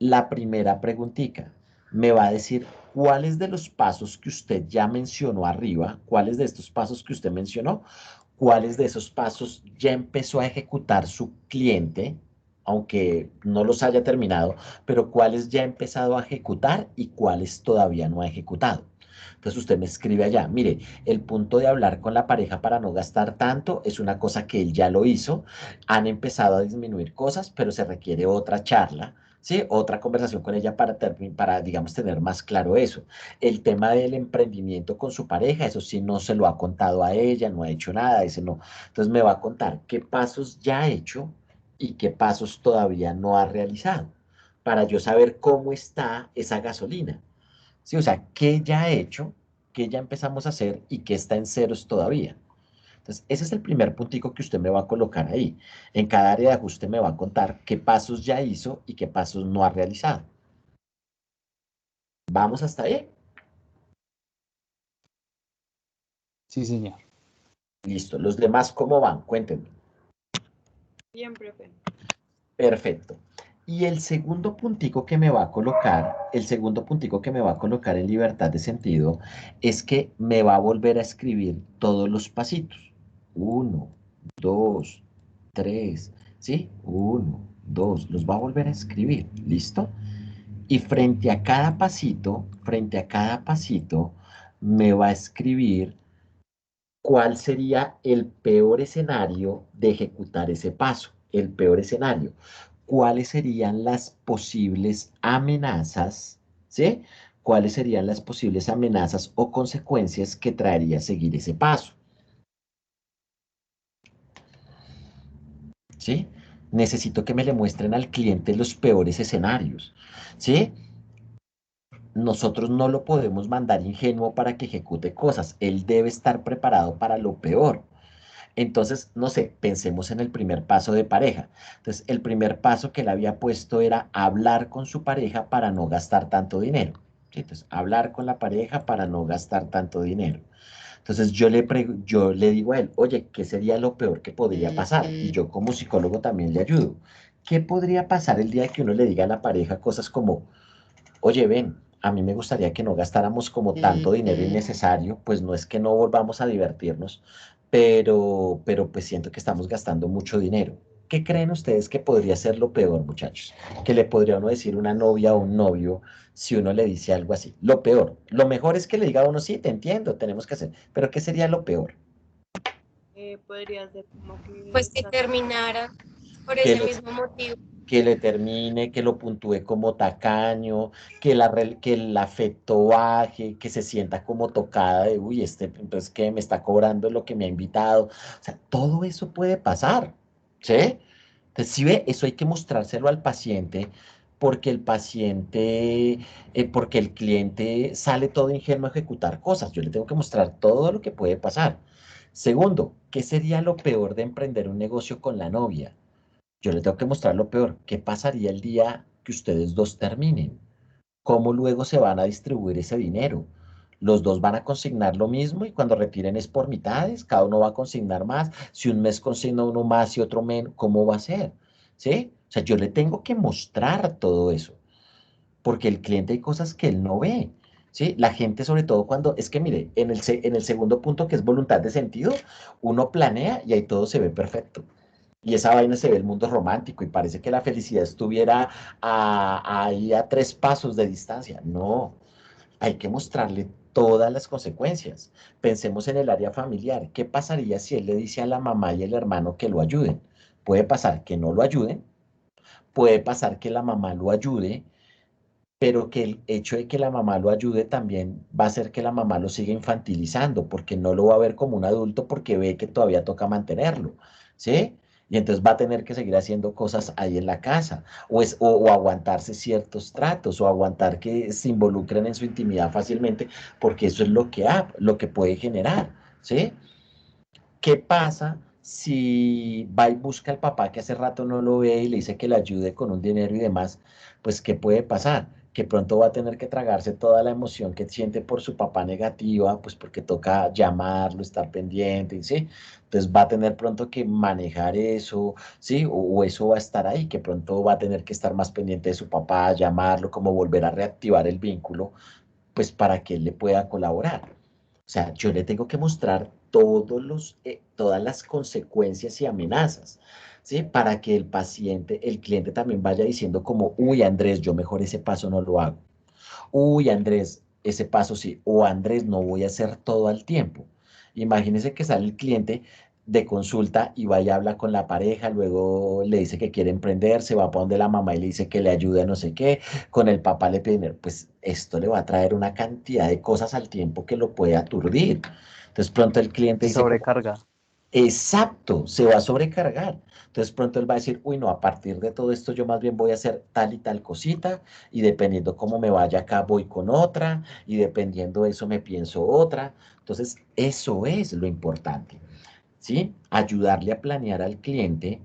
La primera preguntica me va a decir cuáles de los pasos que usted ya mencionó arriba, cuáles de estos pasos que usted mencionó, cuáles de esos pasos ya empezó a ejecutar su cliente, aunque no los haya terminado, pero cuáles ya ha empezado a ejecutar y cuáles todavía no ha ejecutado. Entonces usted me escribe allá, mire, el punto de hablar con la pareja para no gastar tanto es una cosa que él ya lo hizo, han empezado a disminuir cosas, pero se requiere otra charla. ¿Sí? Otra conversación con ella para, digamos, tener más claro eso. El tema del emprendimiento con su pareja, eso sí no se lo ha contado a ella, no ha hecho nada, ese no. Entonces me va a contar qué pasos ya ha hecho y qué pasos todavía no ha realizado, para yo saber cómo está esa gasolina. ¿Sí? O sea, qué ya ha hecho, qué ya empezamos a hacer y qué está en ceros todavía. Entonces, ese es el primer puntico que usted me va a colocar ahí. En cada área de ajuste me va a contar qué pasos ya hizo y qué pasos no ha realizado. ¿Vamos hasta ahí? Sí, señor. Listo. ¿Los demás cómo van? Cuéntenme. Bien, profe. Perfecto. Y el segundo puntico que me va a colocar, el segundo puntico que me va a colocar en libertad de sentido, es que me va a volver a escribir todos los pasitos. 1, 2, 3, ¿sí? 1, 2, los va a volver a escribir. ¿Listo? Y frente a cada pasito, me va a escribir cuál sería el peor escenario de ejecutar ese paso. El peor escenario. ¿Cuáles serían las posibles amenazas? ¿Sí? ¿Cuáles serían las posibles amenazas o consecuencias que traería seguir ese paso? ¿Sí? Necesito que me le muestren al cliente los peores escenarios. ¿Sí? Nosotros no lo podemos mandar ingenuo para que ejecute cosas. Él debe estar preparado para lo peor. Entonces, no sé, pensemos en el primer paso de pareja. Entonces, el primer paso que él había puesto era hablar con su pareja para no gastar tanto dinero. ¿sí? Entonces, hablar con la pareja para no gastar tanto dinero. Entonces yo le digo a él, oye, ¿qué sería lo peor que podría pasar? Y yo como psicólogo también le ayudo. ¿Qué podría pasar el día que uno le diga a la pareja cosas como, oye, ven, a mí me gustaría que no gastáramos como tanto dinero innecesario, pues no es que no volvamos a divertirnos, pero pues siento que estamos gastando mucho dinero. ¿Qué creen ustedes que podría ser lo peor, muchachos? Que le podría uno decir una novia o un novio si uno le dice algo así. Lo peor. Lo mejor es que le diga a uno, sí, te entiendo, tenemos que hacer. Pero ¿qué sería lo peor? Podría ser como que Pues que estás terminaran por Que ese le, mismo motivo. que le termine, que lo puntúe como tacaño, que el afecto baje, que se sienta como tocada de, uy, entonces que me está cobrando lo que me ha invitado. O sea, todo eso puede pasar, ¿sí? Entonces, si ve, eso hay que mostrárselo al paciente porque porque el cliente sale todo ingenuo a ejecutar cosas. Yo le tengo que mostrar todo lo que puede pasar. Segundo, ¿qué sería lo peor de emprender un negocio con la novia? Yo le tengo que mostrar lo peor. ¿Qué pasaría el día que ustedes dos terminen? ¿Cómo luego se van a distribuir ese dinero? Los dos van a consignar lo mismo y cuando retiren es por mitades, cada uno va a consignar más. Si un mes consigna uno más y otro menos, ¿cómo va a ser? ¿Sí? O sea, yo le tengo que mostrar todo eso, porque el cliente hay cosas que él no ve. ¿Sí? La gente, sobre todo cuando, es que mire, en el segundo punto que es voluntad de sentido, uno planea y ahí todo se ve perfecto. Y esa vaina se ve el mundo romántico y parece que la felicidad estuviera ahí a 3 pasos de distancia. No, hay que mostrarle todas las consecuencias. Pensemos en el área familiar. ¿Qué pasaría si él le dice a la mamá y el hermano que lo ayuden? Puede pasar que no lo ayuden, puede pasar que la mamá lo ayude, pero que el hecho de que la mamá lo ayude también va a hacer que la mamá lo siga infantilizando, porque no lo va a ver como un adulto porque ve que todavía toca mantenerlo, ¿sí? Y entonces va a tener que seguir haciendo cosas ahí en la casa, o aguantarse ciertos tratos, o aguantar que se involucren en su intimidad fácilmente, porque eso es lo que puede generar, ¿sí? ¿Qué pasa si va y busca al papá que hace rato no lo ve y le dice que le ayude con un dinero y demás? Pues, ¿qué puede pasar? Que pronto va a tener que tragarse toda la emoción que siente por su papá negativa, pues porque toca llamarlo, estar pendiente, ¿sí? Entonces va a tener pronto que manejar eso, ¿sí? O eso va a estar ahí, que pronto va a tener que estar más pendiente de su papá, llamarlo, como volver a reactivar el vínculo, pues para que él le pueda colaborar. O sea, yo le tengo que mostrar todas las consecuencias y amenazas, ¿sí? Para que el cliente también vaya diciendo como, uy, Andrés, yo mejor ese paso no lo hago. Uy, Andrés, ese paso sí. O Andrés, no voy a hacer todo al tiempo. Imagínese que sale el cliente de consulta y va y habla con la pareja, luego le dice que quiere emprender, se va para donde la mamá y le dice que le ayude a no sé qué, con el papá le pide dinero. Pues esto le va a traer una cantidad de cosas al tiempo que lo puede aturdir. Entonces pronto el cliente Se dice como, sobrecarga. exacto, se va a sobrecargar. Entonces pronto él va a decir, uy, no, a partir de todo esto yo más bien voy a hacer tal y tal cosita y dependiendo cómo me vaya acá voy con otra y dependiendo de eso me pienso otra. Entonces eso es lo importante, ¿sí? Ayudarle a planear al cliente,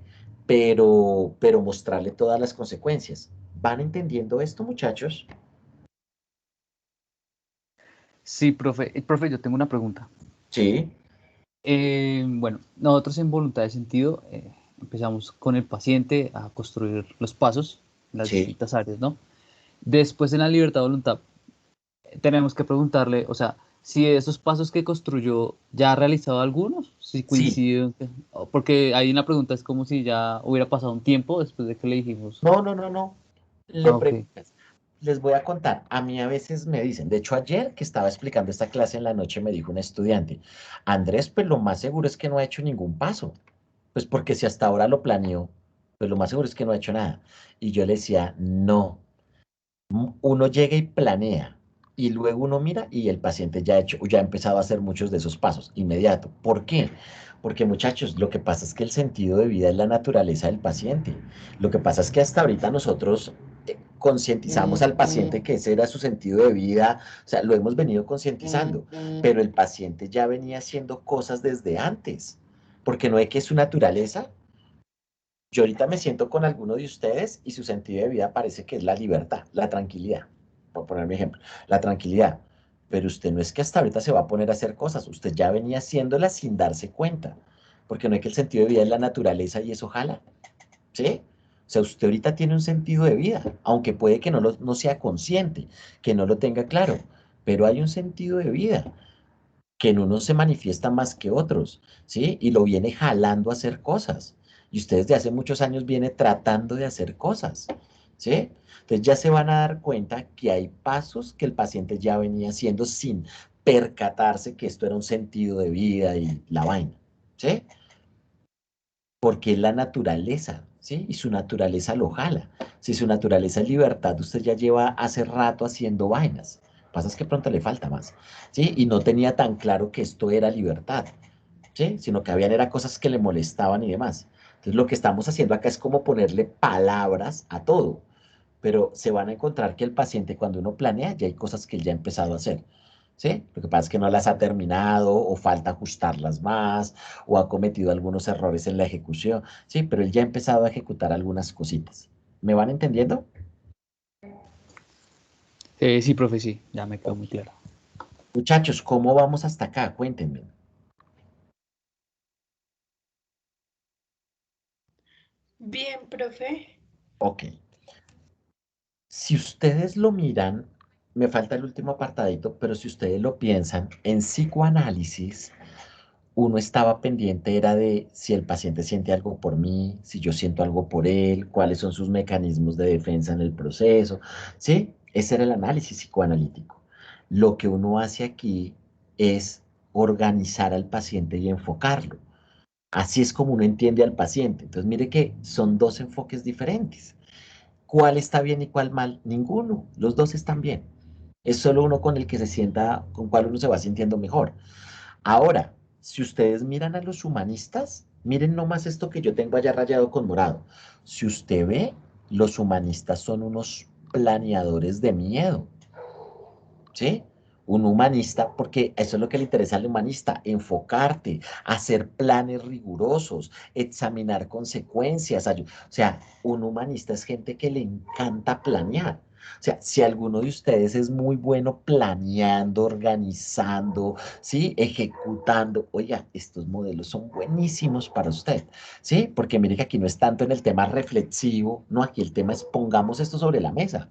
pero mostrarle todas las consecuencias. ¿Van entendiendo esto, muchachos? Sí, profe. Profe, yo tengo una pregunta. Sí, Bueno, nosotros en voluntad de sentido empezamos con el paciente a construir los pasos en las sí, distintas áreas, ¿no? Después en la libertad de voluntad tenemos que preguntarle, o sea, si de esos pasos que construyó ya ha realizado algunos, si sí. coinciden, porque ahí una pregunta es como si ya hubiera pasado un tiempo después de que le dijimos, No, no, no, no. Le ah, ok, preguntas. Les voy a contar. A mí a veces me dicen, de hecho ayer que estaba explicando esta clase en la noche me dijo un estudiante, Andrés, pues lo más seguro es que no ha hecho ningún paso. Pues porque si hasta ahora lo planeó, pues lo más seguro es que no ha hecho nada. Y yo le decía, no, uno llega y planea y luego uno mira y el paciente ya ha empezado a hacer muchos de esos pasos inmediato. ¿Por qué? Porque muchachos, lo que pasa es que el sentido de vida es la naturaleza del paciente. Lo que pasa es que hasta ahorita nosotros concientizamos al paciente que ese era su sentido de vida, o sea, lo hemos venido concientizando, pero el paciente ya venía haciendo cosas desde antes, porque no es que es su naturaleza. Yo ahorita me siento con alguno de ustedes y su sentido de vida parece que es la libertad, la tranquilidad. por poner mi ejemplo, la tranquilidad. Pero usted no es que hasta ahorita se va a poner a hacer cosas, usted ya venía haciéndolas sin darse cuenta, porque no es que el sentido de vida es la naturaleza y eso jala, ¿sí? O sea, usted ahorita tiene un sentido de vida, aunque puede que no sea consciente, que no lo tenga claro, pero hay un sentido de vida que en unos se manifiesta más que otros, ¿sí? Y lo viene jalando a hacer cosas. Y ustedes de hace muchos años viene tratando de hacer cosas, ¿sí? Entonces ya se van a dar cuenta que hay pasos que el paciente ya venía haciendo sin percatarse que esto era un sentido de vida y la vaina, ¿sí? Porque es la naturaleza, ¿sí? Y su naturaleza lo jala. Si su naturaleza es libertad, usted ya lleva hace rato haciendo vainas. Pasa es que pronto le falta más, ¿sí? Y no tenía tan claro que esto era libertad, ¿sí? Sino que habían era cosas que le molestaban y demás. Entonces lo que estamos haciendo acá es como ponerle palabras a todo, pero se van a encontrar que el paciente cuando uno planea ya hay cosas que él ya ha empezado a hacer, ¿sí? Lo que pasa es que no las ha terminado o falta ajustarlas más o ha cometido algunos errores en la ejecución, ¿sí? Pero él ya ha empezado a ejecutar algunas cositas. ¿Me van entendiendo? Sí, profe, sí, ya me quedó muy claro. Muchachos, ¿cómo vamos hasta acá? Cuéntenme. Bien, profe. Ok. Si ustedes lo miran, me falta el último apartadito, pero si ustedes lo piensan, en psicoanálisis, uno estaba pendiente era de si el paciente siente algo por mí, si yo siento algo por él, cuáles son sus mecanismos de defensa en el proceso, ¿sí? Ese era el análisis psicoanalítico. Lo que uno hace aquí es organizar al paciente y enfocarlo. Así es como uno entiende al paciente. Entonces, mire que son dos enfoques diferentes. ¿Cuál está bien y cuál mal? Ninguno. Los dos están bien. Es solo uno con el que se sienta, con cuál uno se va sintiendo mejor. Ahora, si ustedes miran a los humanistas, miren nomás esto que yo tengo allá rayado con morado. Si usted ve, los humanistas son unos planeadores de miedo, ¿sí? Un humanista, porque eso es lo que le interesa al humanista, enfocarte, hacer planes rigurosos, examinar consecuencias. O sea, un humanista es gente que le encanta planear. O sea, si alguno de ustedes es muy bueno planeando, organizando, ¿sí? Ejecutando, oiga, estos modelos son buenísimos para usted, ¿sí? Porque mire que aquí no es tanto en el tema reflexivo, no, aquí el tema es pongamos esto sobre la mesa.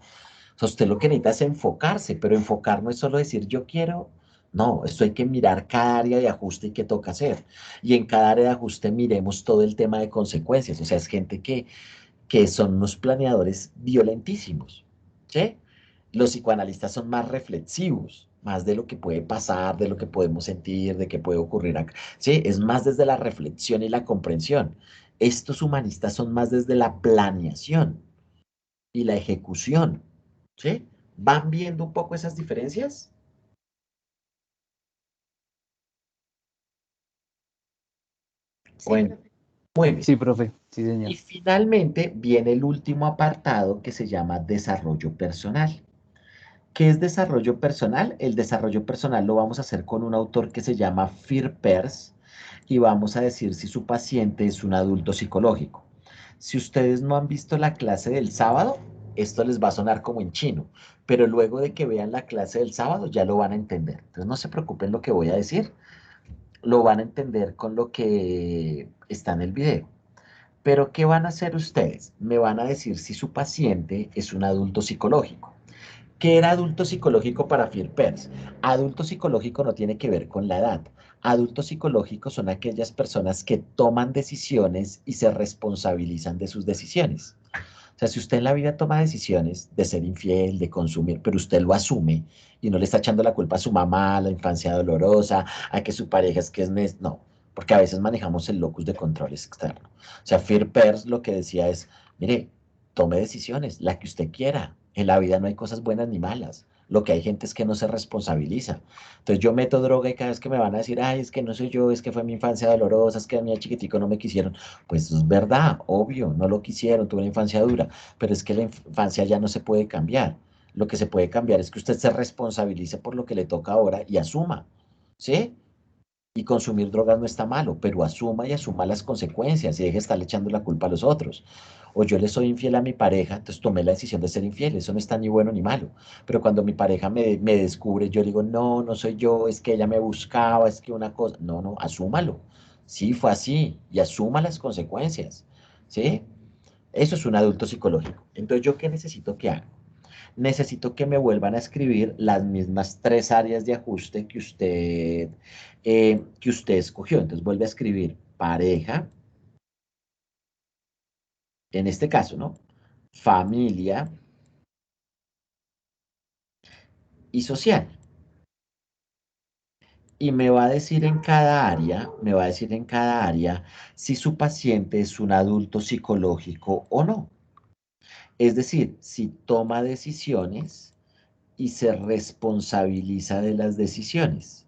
O sea, usted lo que necesita es enfocarse, pero enfocar no es solo decir yo quiero, no, esto hay que mirar cada área de ajuste y qué toca hacer. Y en cada área de ajuste miremos todo el tema de consecuencias. O sea, es gente que son unos planeadores violentísimos, ¿sí? Los psicoanalistas son más reflexivos, más de lo que puede pasar, de lo que podemos sentir, de qué puede ocurrir acá, ¿sí? Es más desde la reflexión y la comprensión. Estos humanistas son más desde la planeación y la ejecución, ¿sí? ¿Van viendo un poco esas diferencias? Sí, Bueno, profe. muy bien. Sí, profe, sí, Y señor. finalmente viene el último apartado que se llama desarrollo personal. ¿Qué es desarrollo personal? El desarrollo personal lo vamos a hacer con un autor que se llama Fear Peirce y vamos a decir si su paciente es un adulto psicológico. Si ustedes no han visto la clase del sábado, esto les va a sonar como en chino, pero luego de que vean la clase del sábado ya lo van a entender. Entonces no se preocupen lo que voy a decir, lo van a entender con lo que está en el video. Pero ¿qué van a hacer ustedes? Me van a decir si su paciente es un adulto psicológico. ¿Qué era adulto psicológico para Phil Peirce? Adulto psicológico no tiene que ver con la edad. Adultos psicológicos son aquellas personas que toman decisiones y se responsabilizan de sus decisiones. O sea, si usted en la vida toma decisiones de ser infiel, de consumir, pero usted lo asume y no le está echando la culpa a su mamá, a la infancia dolorosa, a que su pareja es que es... No, porque a veces manejamos el locus de control externo. O sea, Fear Peirce lo que decía es, mire, tome decisiones, la que usted quiera. En la vida no hay cosas buenas ni malas. Lo que hay gente es que no se responsabiliza. Entonces yo meto droga y cada vez que me van a decir, ay, es que no soy yo, es que fue mi infancia dolorosa, es que a mí de chiquitico no me quisieron. Pues es verdad, obvio, no lo quisieron, tuve una infancia dura, pero es que la infancia ya no se puede cambiar. Lo que se puede cambiar es que usted se responsabilice por lo que le toca ahora y asuma, ¿sí? Y consumir drogas no está malo, pero asuma las consecuencias y deje de estarle echando la culpa a los otros. O yo le soy infiel a mi pareja, entonces tomé la decisión de ser infiel, eso no está ni bueno ni malo. Pero cuando mi pareja me descubre, yo digo, no, no soy yo, es que ella me buscaba, es que una cosa, no, no, asúmalo. Sí, fue así, y asuma las consecuencias, ¿sí? Eso es un adulto psicológico. Entonces, ¿yo qué necesito que haga? Necesito que me vuelvan a escribir las mismas 3 áreas de ajuste que usted escogió. Entonces vuelve a escribir pareja, en este caso, ¿no? Familia y social. Y me va a decir en cada área, me va a decir en cada área si su paciente es un adulto psicológico o no. Es decir, si toma decisiones y se responsabiliza de las decisiones.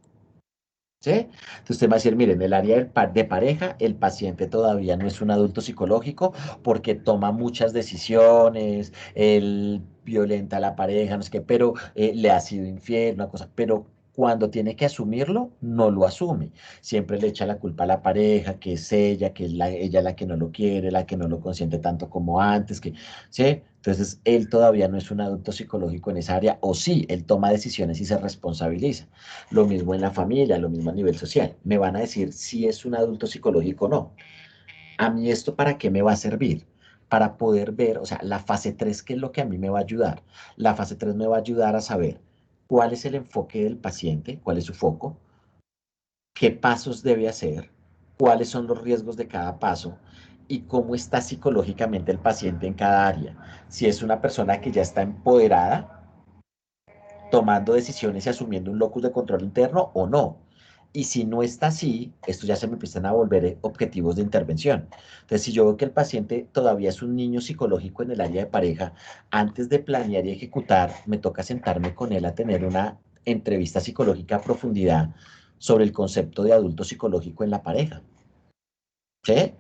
¿Sí? Entonces usted va a decir, miren, en el área de pareja, el paciente todavía no es un adulto psicológico porque toma muchas decisiones, él violenta a la pareja, no sé qué, pero le ha sido infiel, una cosa, pero cuando tiene que asumirlo, no lo asume. Siempre le echa la culpa a la pareja, que es ella, que es ella la que no lo quiere, la que no lo consiente tanto como antes, que, ¿sí? Entonces, él todavía no es un adulto psicológico en esa área, o sí, él toma decisiones y se responsabiliza. Lo mismo en la familia, lo mismo a nivel social. Me van a decir si es un adulto psicológico o no. ¿A mí esto para qué me va a servir? Para poder ver, o sea, la fase 3, ¿qué es lo que a mí me va a ayudar? La fase 3 me va a ayudar a saber cuál es el enfoque del paciente, cuál es su foco, qué pasos debe hacer, cuáles son los riesgos de cada paso y cómo está psicológicamente el paciente en cada área. Si es una persona que ya está empoderada, tomando decisiones y asumiendo un locus de control interno o no. Y si no está así, esto ya se me empiezan a volver objetivos de intervención. Entonces, si yo veo que el paciente todavía es un niño psicológico en el área de pareja, antes de planear y ejecutar, me toca sentarme con él a tener una entrevista psicológica a profundidad sobre el concepto de adulto psicológico en la pareja. ¿Sí?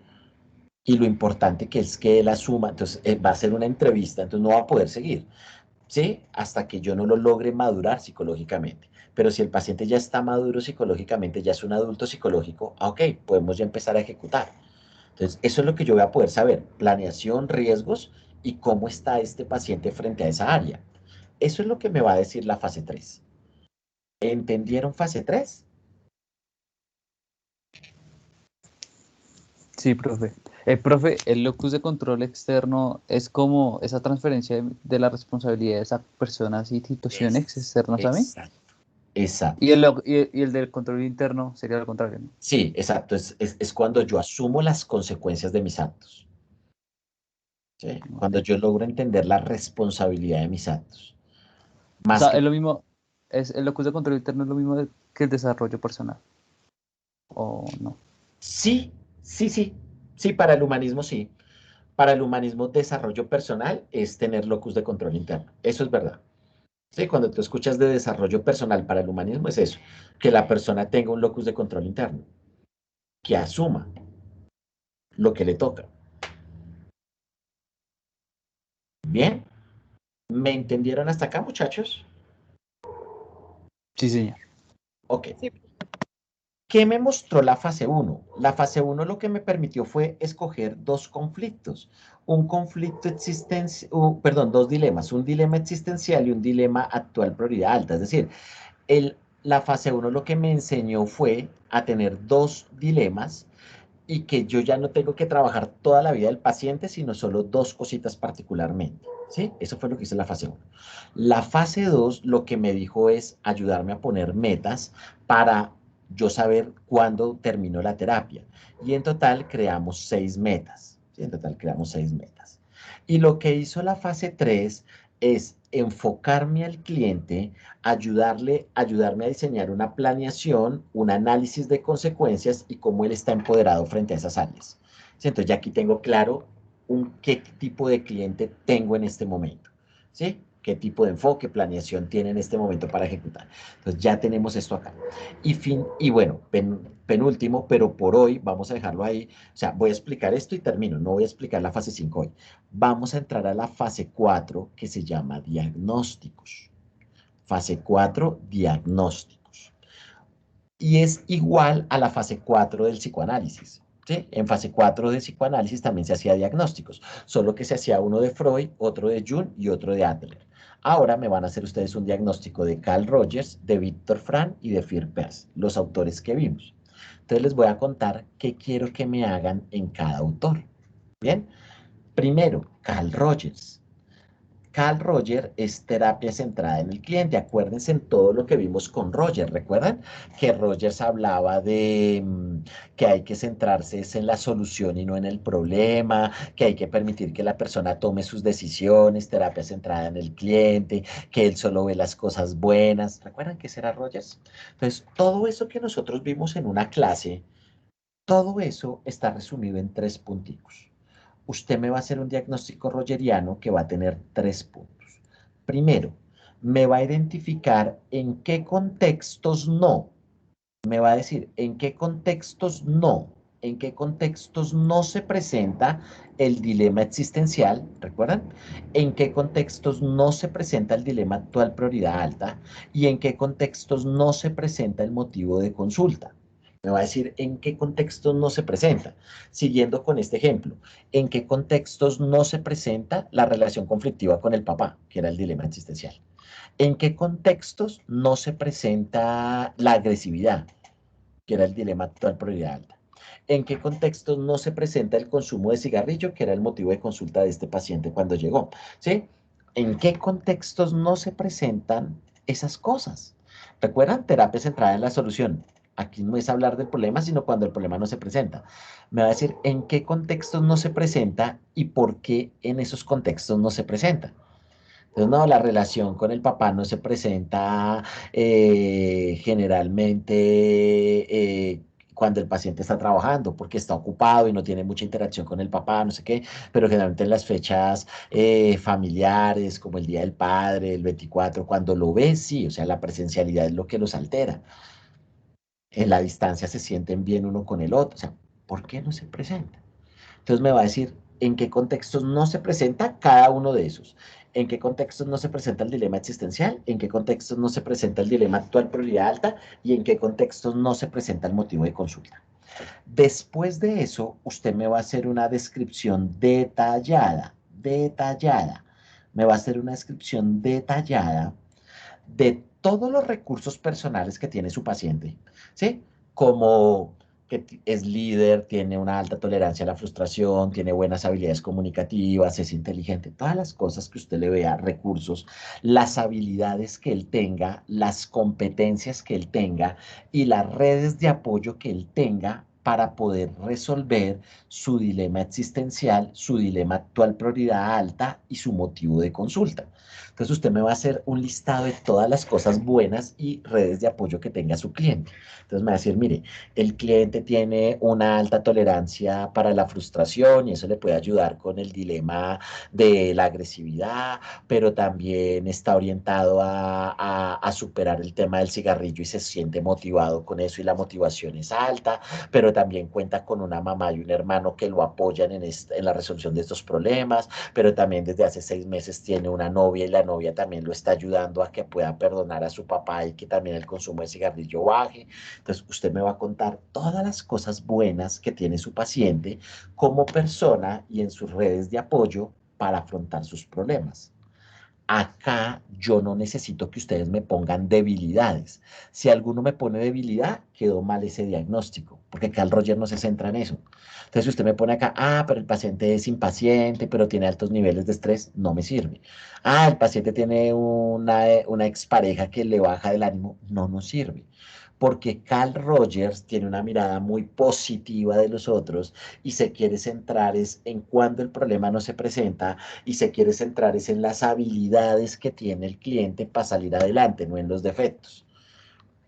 Y lo importante que es que él asuma, entonces va a ser una entrevista, entonces no va a poder seguir. ¿Sí? Hasta que yo no lo logre madurar psicológicamente. Pero si el paciente ya está maduro psicológicamente, ya es un adulto psicológico, ok, podemos ya empezar a ejecutar. Entonces, eso es lo que yo voy a poder saber, planeación, riesgos y cómo está este paciente frente a esa área. Eso es lo que me va a decir la fase 3. ¿Entendieron fase 3? Sí, profe. Profe, el locus de control externo es como esa transferencia de la responsabilidad de esas personas y situaciones externas a mí. Exacto, exacto. Y el del control interno sería lo contrario, ¿no? Sí, exacto. Es cuando yo asumo las consecuencias de mis actos. ¿Sí? Cuando Ok. yo logro entender la responsabilidad de mis actos. O Más sea, que es lo mismo, el locus de control interno es lo mismo que el desarrollo personal, ¿o no? sí, sí, sí, sí, para el humanismo sí. Para el humanismo, desarrollo personal es tener locus de control interno. Eso es verdad. Sí, cuando tú escuchas de desarrollo personal para el humanismo es eso, que la persona tenga un locus de control interno, que asuma lo que le toca. Bien, ¿me entendieron hasta acá, muchachos? Sí, señor. Ok. Sí. ¿Qué me mostró la fase 1? La fase 1 lo que me permitió fue escoger dos conflictos. Un conflicto existencial, perdón, dos dilemas. Un dilema existencial y un dilema actual prioridad alta. Es decir, la fase 1 lo que me enseñó fue a tener dos dilemas y que yo ya no tengo que trabajar toda la vida del paciente, sino solo dos cositas particularmente. ¿Sí? Eso fue lo que hice en la fase 1. La fase 2 lo que me dijo es ayudarme a poner metas para yo saber cuándo terminó la terapia. Y en total creamos 6 metas. ¿Sí? En total creamos 6 metas. Y lo que hizo la fase 3 es enfocarme al cliente, ayudarme a diseñar una planeación, un análisis de consecuencias y cómo él está empoderado frente a esas áreas. ¿Sí? Entonces ya aquí tengo claro qué tipo de cliente tengo en este momento. ¿Sí? ¿Qué tipo de enfoque, planeación tiene en este momento para ejecutar? Entonces ya tenemos esto acá. Y bueno, penúltimo, pero por hoy vamos a dejarlo ahí. O sea, voy a explicar esto y termino. No voy a explicar la fase 5 hoy. Vamos a entrar a la fase 4 que se llama diagnósticos. Fase 4, diagnósticos. y es igual a la fase 4 del psicoanálisis. ¿Sí? En fase 4 de psicoanálisis también se hacía diagnósticos, solo que se hacía uno de Freud, otro de Jung y otro de Adler. Ahora me van a hacer ustedes un diagnóstico de Carl Rogers, de Viktor Frankl y de Fear Peirce, los autores que vimos. Entonces les voy a contar qué quiero que me hagan en cada autor. Bien, primero, Carl Rogers. Carl Rogers es terapia centrada en el cliente. Acuérdense en todo lo que vimos con Rogers. ¿Recuerdan? Que Rogers hablaba de que hay que centrarse en la solución y no en el problema, que hay que permitir que la persona tome sus decisiones, terapia centrada en el cliente, que él solo ve las cosas buenas. ¿Recuerdan que ese era Rogers? Entonces, todo eso que nosotros vimos en una clase, todo eso está resumido en 3 punticos. Usted me va a hacer un diagnóstico rogeriano que va a tener 3 puntos. Primero, me va a identificar en qué contextos no. Me va a decir en qué contextos no. En qué contextos no se presenta el dilema existencial, ¿recuerdan? En qué contextos no se presenta el dilema actual prioridad alta y en qué contextos no se presenta el motivo de consulta. Me va a decir en qué contextos no se presenta. Siguiendo con este ejemplo, en qué contextos no se presenta la relación conflictiva con el papá, que era el dilema existencial. En qué contextos no se presenta la agresividad, que era el dilema actual prioridad alta. En qué contextos no se presenta el consumo de cigarrillo, que era el motivo de consulta de este paciente cuando llegó. ¿Sí? ¿En qué contextos no se presentan esas cosas? ¿Recuerdan? Terapia centrada en la solución. Aquí no es hablar del problema, sino cuando el problema no se presenta. Me va a decir en qué contextos no se presenta y por qué en esos contextos no se presenta. Entonces, no, la relación con el papá no se presenta generalmente cuando el paciente está trabajando, porque está ocupado y no tiene mucha interacción con el papá, no sé qué, pero generalmente en las fechas familiares, como el Día del Padre, el 24, cuando lo ve, sí, o sea, la presencialidad es lo que los altera. En la distancia se sienten bien uno con el otro, o sea, ¿por qué no se presenta? Entonces me va a decir en qué contextos no se presenta cada uno de esos. En qué contextos no se presenta el dilema existencial, en qué contextos no se presenta el dilema actual prioridad alta y en qué contextos no se presenta el motivo de consulta. Después de eso, usted me va a hacer una descripción detallada. Me va a hacer una descripción detallada de todos los recursos personales que tiene su paciente, ¿sí? Como que es líder, tiene una alta tolerancia a la frustración, tiene buenas habilidades comunicativas, es inteligente, todas las cosas que usted le vea, recursos, las habilidades que él tenga, las competencias que él tenga y las redes de apoyo que él tenga para poder resolver su dilema existencial, su dilema actual prioridad alta y su motivo de consulta. Entonces usted me va a hacer un listado de todas las cosas buenas y redes de apoyo que tenga su cliente. Entonces me va a decir, mire, el cliente tiene una alta tolerancia para la frustración y eso le puede ayudar con el dilema de la agresividad, pero también está orientado a superar el tema del cigarrillo y se siente motivado con eso y la motivación es alta, pero también cuenta con una mamá y un hermano que lo apoyan en la resolución de estos problemas, pero también desde hace 6 meses tiene una novia y la novia también lo está ayudando a que pueda perdonar a su papá y que también el consumo de cigarrillo baje. Entonces, usted me va a contar todas las cosas buenas que tiene su paciente como persona y en sus redes de apoyo para afrontar sus problemas. Acá yo no necesito que ustedes me pongan debilidades. Si alguno me pone debilidad, quedó mal ese diagnóstico, porque Carl Rogers no se centra en eso. Entonces, si usted me pone acá, pero el paciente es impaciente, pero tiene altos niveles de estrés, no me sirve. El paciente tiene una expareja que le baja del ánimo, no nos sirve. Porque Carl Rogers tiene una mirada muy positiva de los otros y se quiere centrar en cuando el problema no se presenta y se quiere centrar en las habilidades que tiene el cliente para salir adelante, no en los defectos.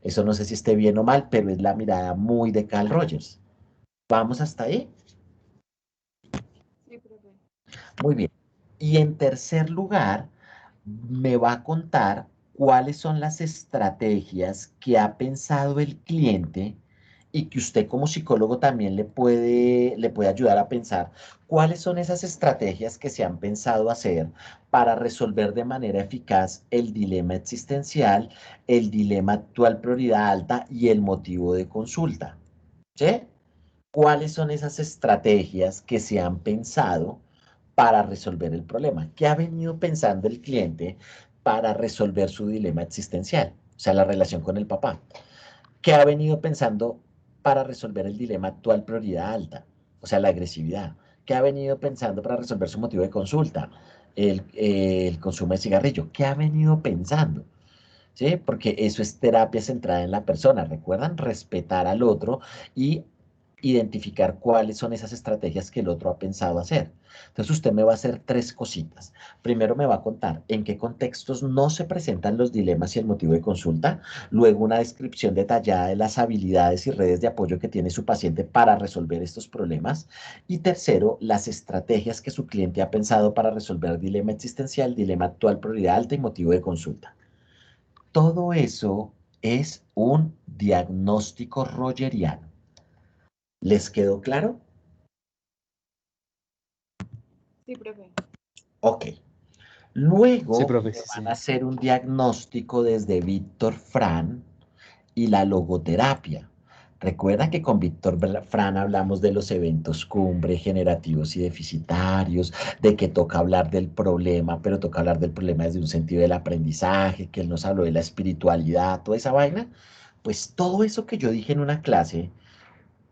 Eso no sé si esté bien o mal, pero es la mirada muy de Carl Rogers. ¿Vamos hasta ahí? Sí, profe. Muy bien. Y en tercer lugar, me va a contar cuáles son las estrategias que ha pensado el cliente y que usted como psicólogo también le puede ayudar a pensar cuáles son esas estrategias que se han pensado hacer para resolver de manera eficaz el dilema existencial, el dilema actual prioridad alta y el motivo de consulta. ¿Sí? ¿Cuáles son esas estrategias que se han pensado para resolver el problema? ¿Qué ha venido pensando el cliente para resolver su dilema existencial? O sea, la relación con el papá. ¿Qué ha venido pensando para resolver el dilema actual prioridad alta? O sea, la agresividad. ¿Qué ha venido pensando para resolver su motivo de consulta? El consumo de cigarrillo. ¿Qué ha venido pensando? ¿Sí? Porque eso es terapia centrada en la persona. ¿Recuerdan? Respetar al otro y identificar cuáles son esas estrategias que el otro ha pensado hacer. Entonces usted me va a hacer tres cositas. Primero me va a contar en qué contextos no se presentan los dilemas y el motivo de consulta. Luego una descripción detallada de las habilidades y redes de apoyo que tiene su paciente para resolver estos problemas. Y tercero, las estrategias que su cliente ha pensado para resolver dilema existencial, dilema actual, prioridad alta y motivo de consulta. Todo eso es un diagnóstico rogeriano. ¿Les quedó claro? Sí, profe. Ok. Sí, Luego profe, me sí, van sí. a hacer un diagnóstico desde Víctor Fran y la logoterapia. Recuerda que con Víctor Fran hablamos de los eventos cumbre, generativos y deficitarios, de que toca hablar del problema, pero toca hablar del problema desde un sentido del aprendizaje, que él nos habló de la espiritualidad, toda esa vaina. Pues todo eso que yo dije en una clase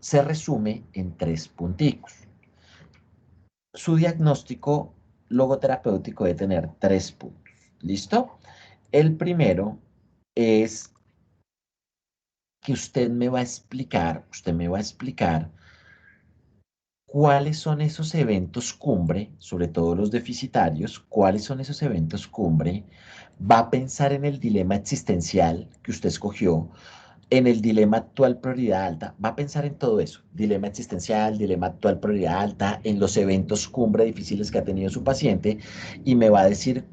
se resume en tres punticos. Su diagnóstico logoterapéutico debe tener tres puntos. ¿Listo? El primero es que usted me va a explicar cuáles son esos eventos cumbre, sobre todo los deficitarios, cuáles son esos eventos cumbre, va a pensar en el dilema existencial que usted escogió, en el dilema actual prioridad alta, va a pensar en todo eso, dilema existencial, dilema actual prioridad alta, en los eventos cumbre difíciles que ha tenido su paciente y me va a decir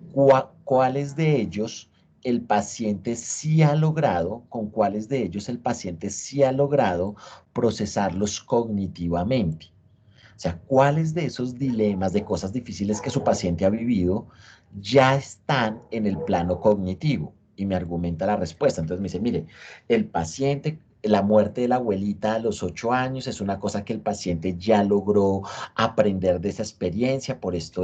cuáles de ellos el paciente sí ha logrado, con cuáles de ellos el paciente sí ha logrado procesarlos cognitivamente. O sea, cuáles de esos dilemas, de cosas difíciles que su paciente ha vivido, ya están en el plano cognitivo. Y me argumenta la respuesta. Entonces me dice, mire, el paciente, la muerte de la abuelita a los 8 años es una cosa que el paciente ya logró aprender de esa experiencia por esto.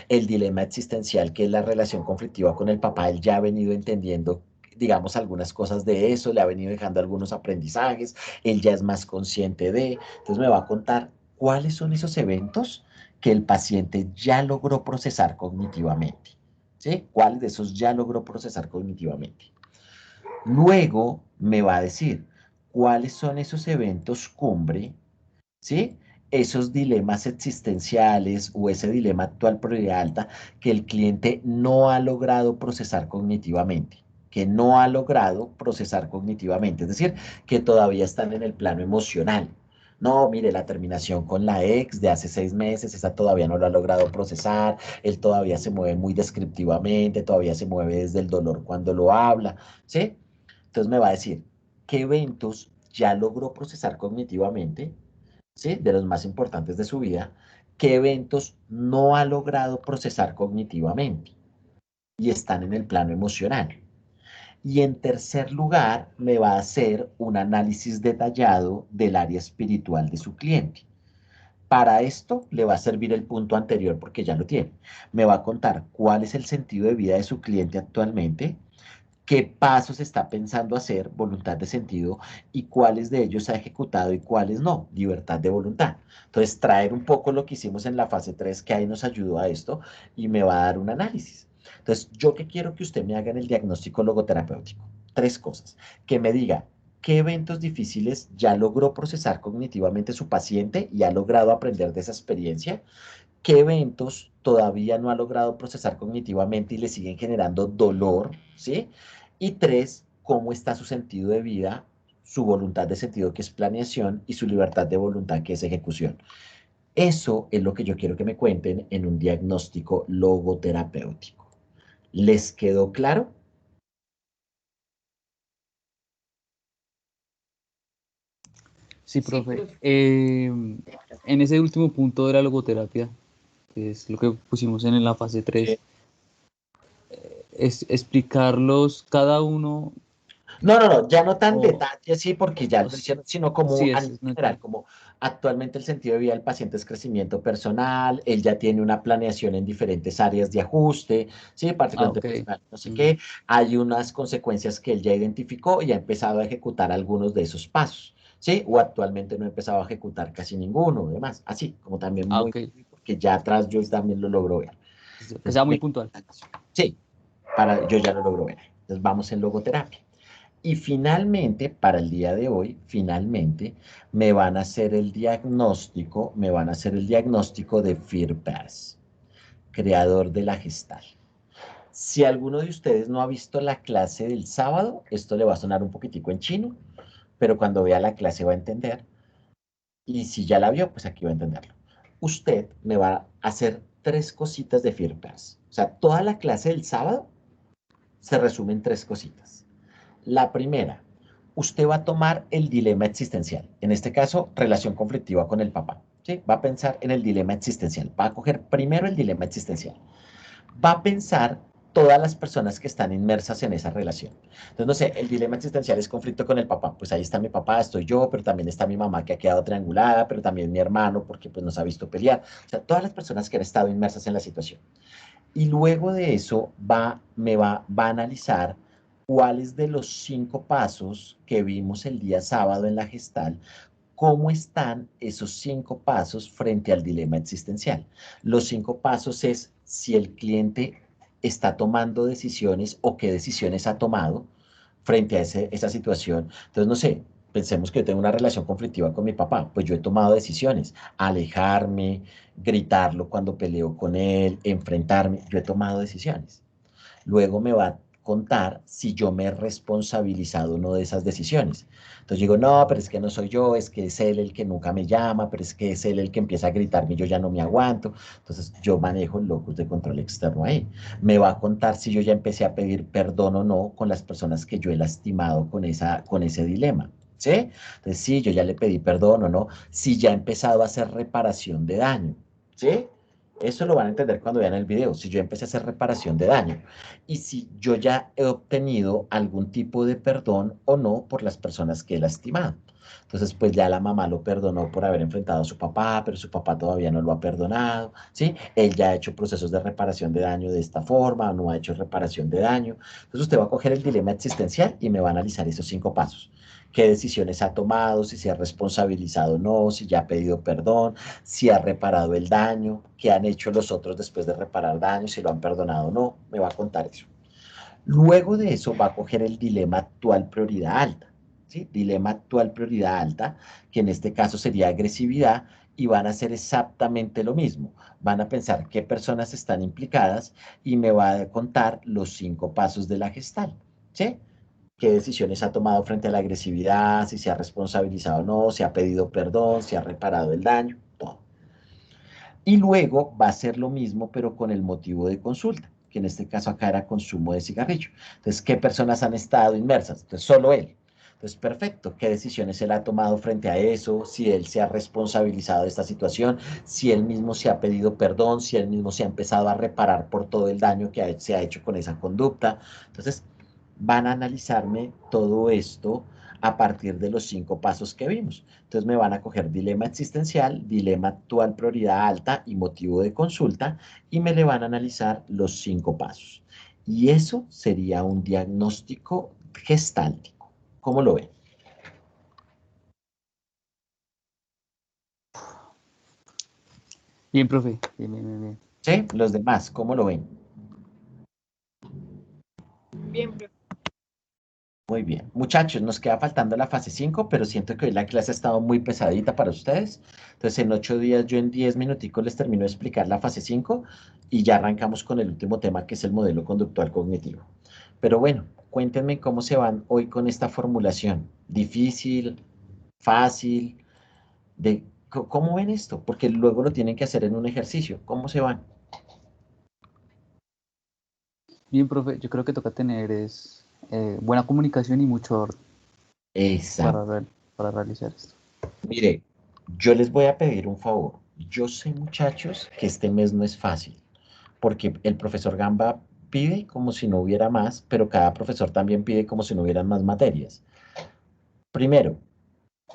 El dilema existencial, que es la relación conflictiva con el papá, él ya ha venido entendiendo digamos, algunas cosas de eso, le ha venido dejando algunos aprendizajes, él ya es más consciente de, entonces me va a contar cuáles son esos eventos que el paciente ya logró procesar cognitivamente. ¿Sí? ¿Cuáles de esos ya logró procesar cognitivamente? Luego me va a decir cuáles son esos eventos cumbre, ¿sí? Esos dilemas existenciales o ese dilema actual prioridad alta que el cliente no ha logrado procesar cognitivamente, que no ha logrado procesar cognitivamente, es decir, que todavía están en el plano emocional. No, mire, la terminación con la ex de hace 6 meses, esa todavía no lo ha logrado procesar, él todavía se mueve muy descriptivamente, todavía se mueve desde el dolor cuando lo habla, ¿sí? Entonces me va a decir qué eventos ya logró procesar cognitivamente, ¿sí? De los más importantes de su vida, qué eventos no ha logrado procesar cognitivamente y están en el plano emocional. Y en tercer lugar, me va a hacer un análisis detallado del área espiritual de su cliente. Para esto le va a servir el punto anterior porque ya lo tiene. Me va a contar cuál es el sentido de vida de su cliente actualmente, qué pasos está pensando hacer, voluntad de sentido, y cuáles de ellos ha ejecutado y cuáles no, libertad de voluntad. Entonces, traer un poco lo que hicimos en la fase 3 que ahí nos ayudó a esto, y me va a dar un análisis. Entonces, yo que quiero que usted me haga en el diagnóstico logoterapéutico, tres cosas, que me diga qué eventos difíciles ya logró procesar cognitivamente su paciente y ha logrado aprender de esa experiencia, qué eventos todavía no ha logrado procesar cognitivamente y le siguen generando dolor, ¿sí? Y tres, cómo está su sentido de vida, su voluntad de sentido, que es planeación, y su libertad de voluntad, que es ejecución. Eso es lo que yo quiero que me cuenten en un diagnóstico logoterapéutico. ¿Les quedó claro? Sí, profe. En ese último punto de la logoterapia, que es lo que pusimos en la fase 3, es explicarlos cada uno. No, ya no tan O, detalle, sí, porque ya o lo s- hicieron, sino como sí, a eso nivel es no general, tan- como actualmente el sentido de vida del paciente es crecimiento personal, él ya tiene una planeación en diferentes áreas de ajuste, sí, particularmente ok. personal, no sé Mm, qué, hay unas consecuencias que él ya identificó y ha empezado a ejecutar algunos de esos pasos, sí, o actualmente no ha empezado a ejecutar casi ninguno, demás, así, como también muy, ok. porque ya atrás yo también lo logro ver. Que Entonces, sea muy puntual. sí, yo ya lo logro ver. Entonces, vamos en logoterapia. Y finalmente, para el día de hoy, finalmente, me van a hacer el diagnóstico de FIRPAS, creador de la Gestalt. Si alguno de ustedes no ha visto la clase del sábado, esto le va a sonar un poquitico en chino, pero cuando vea la clase va a entender. Y si ya la vio, pues aquí va a entenderlo. Usted me va a hacer tres cositas de FIRPAS. O sea, toda la clase del sábado se resume en tres cositas. La primera, usted va a tomar el dilema existencial, en este caso, relación conflictiva con el papá. ¿Sí? Va a pensar en el dilema existencial, va a coger primero el dilema existencial, va a pensar todas las personas que están inmersas en esa relación. Entonces, no sé, el dilema existencial es conflicto con el papá, pues ahí está mi papá, estoy yo, pero también está mi mamá que ha quedado triangulada, pero también mi hermano porque pues nos ha visto pelear, o sea, todas las personas que han estado inmersas en la situación. Y luego de eso va a analizar cuáles de los 5 pasos que vimos el día sábado en la gestal, cómo están esos 5 pasos frente al dilema existencial. Los 5 pasos es si el cliente está tomando decisiones o qué decisiones ha tomado frente a esa situación. Entonces, no sé, pensemos que yo tengo una relación conflictiva con mi papá, pues yo he tomado decisiones, alejarme, gritarlo cuando peleo con él, enfrentarme, yo he tomado decisiones. Luego me va a contar si yo me he responsabilizado o no de esas decisiones. Entonces digo, no, pero es que no soy yo, es que es él el que nunca me llama, pero es que es él el que empieza a gritarme y yo ya no me aguanto. Entonces yo manejo el locus de control externo ahí. Me va a contar si yo ya empecé a pedir perdón o no con las personas que yo he lastimado con ese dilema. ¿Sí? Entonces, sí, yo ya le pedí perdón o no, si ya he empezado a hacer reparación de daño. ¿Sí? Eso lo van a entender cuando vean el video, si yo empecé a hacer reparación de daño y si yo ya he obtenido algún tipo de perdón o no por las personas que he lastimado. Entonces, pues ya la mamá lo perdonó por haber enfrentado a su papá, pero su papá todavía no lo ha perdonado, ¿sí? Él ya ha hecho procesos de reparación de daño de esta forma, no ha hecho reparación de daño. Entonces, usted va a coger el dilema existencial y me va a analizar esos 5 pasos. ¿Qué decisiones ha tomado? Si se ha responsabilizado o no, si ya ha pedido perdón, si ha reparado el daño, qué han hecho los otros después de reparar daño, si lo han perdonado o no, me va a contar eso. Luego de eso va a coger el dilema actual prioridad alta, ¿sí? Dilema actual prioridad alta, que en este caso sería agresividad, y van a hacer exactamente lo mismo. Van a pensar qué personas están implicadas y me va a contar los 5 pasos de la gestal, ¿sí? Qué decisiones ha tomado frente a la agresividad, si se ha responsabilizado o no, si ha pedido perdón, si ha reparado el daño, todo. Y luego va a ser lo mismo, pero con el motivo de consulta, que en este caso acá era consumo de cigarrillo. Entonces, ¿qué personas han estado inmersas? Entonces, solo él. Entonces, perfecto. ¿Qué decisiones él ha tomado frente a eso? Si él se ha responsabilizado de esta situación, si él mismo se ha pedido perdón, si él mismo se ha empezado a reparar por todo el daño que se ha hecho con esa conducta. Entonces, van a analizarme todo esto a partir de los 5 pasos que vimos. Entonces me van a coger dilema existencial, dilema actual prioridad alta y motivo de consulta y me le van a analizar los 5 pasos. Y eso sería un diagnóstico gestáltico. ¿Cómo lo ven? Bien, profe. Bien, bien, bien, bien. ¿Sí? Los demás, ¿cómo lo ven? Bien, profe. Muy bien. Muchachos, nos queda faltando la fase 5, pero siento que hoy la clase ha estado muy pesadita para ustedes. Entonces, en 8 días, yo en 10 minuticos les termino de explicar la fase 5 y ya arrancamos con el último tema, que es el modelo conductual cognitivo. Pero bueno, cuéntenme cómo se van hoy con esta formulación. ¿Difícil? ¿Fácil? ¿Cómo ven esto? Porque luego lo tienen que hacer en un ejercicio. ¿Cómo se van? Bien, profe. Yo creo que toca tener buena comunicación y mucho orden Exacto. para realizar esto. Mire, yo les voy a pedir un favor. Yo sé, muchachos, que este mes no es fácil, porque el profesor Gamba pide como si no hubiera más, pero cada profesor también pide como si no hubieran más materias. Primero,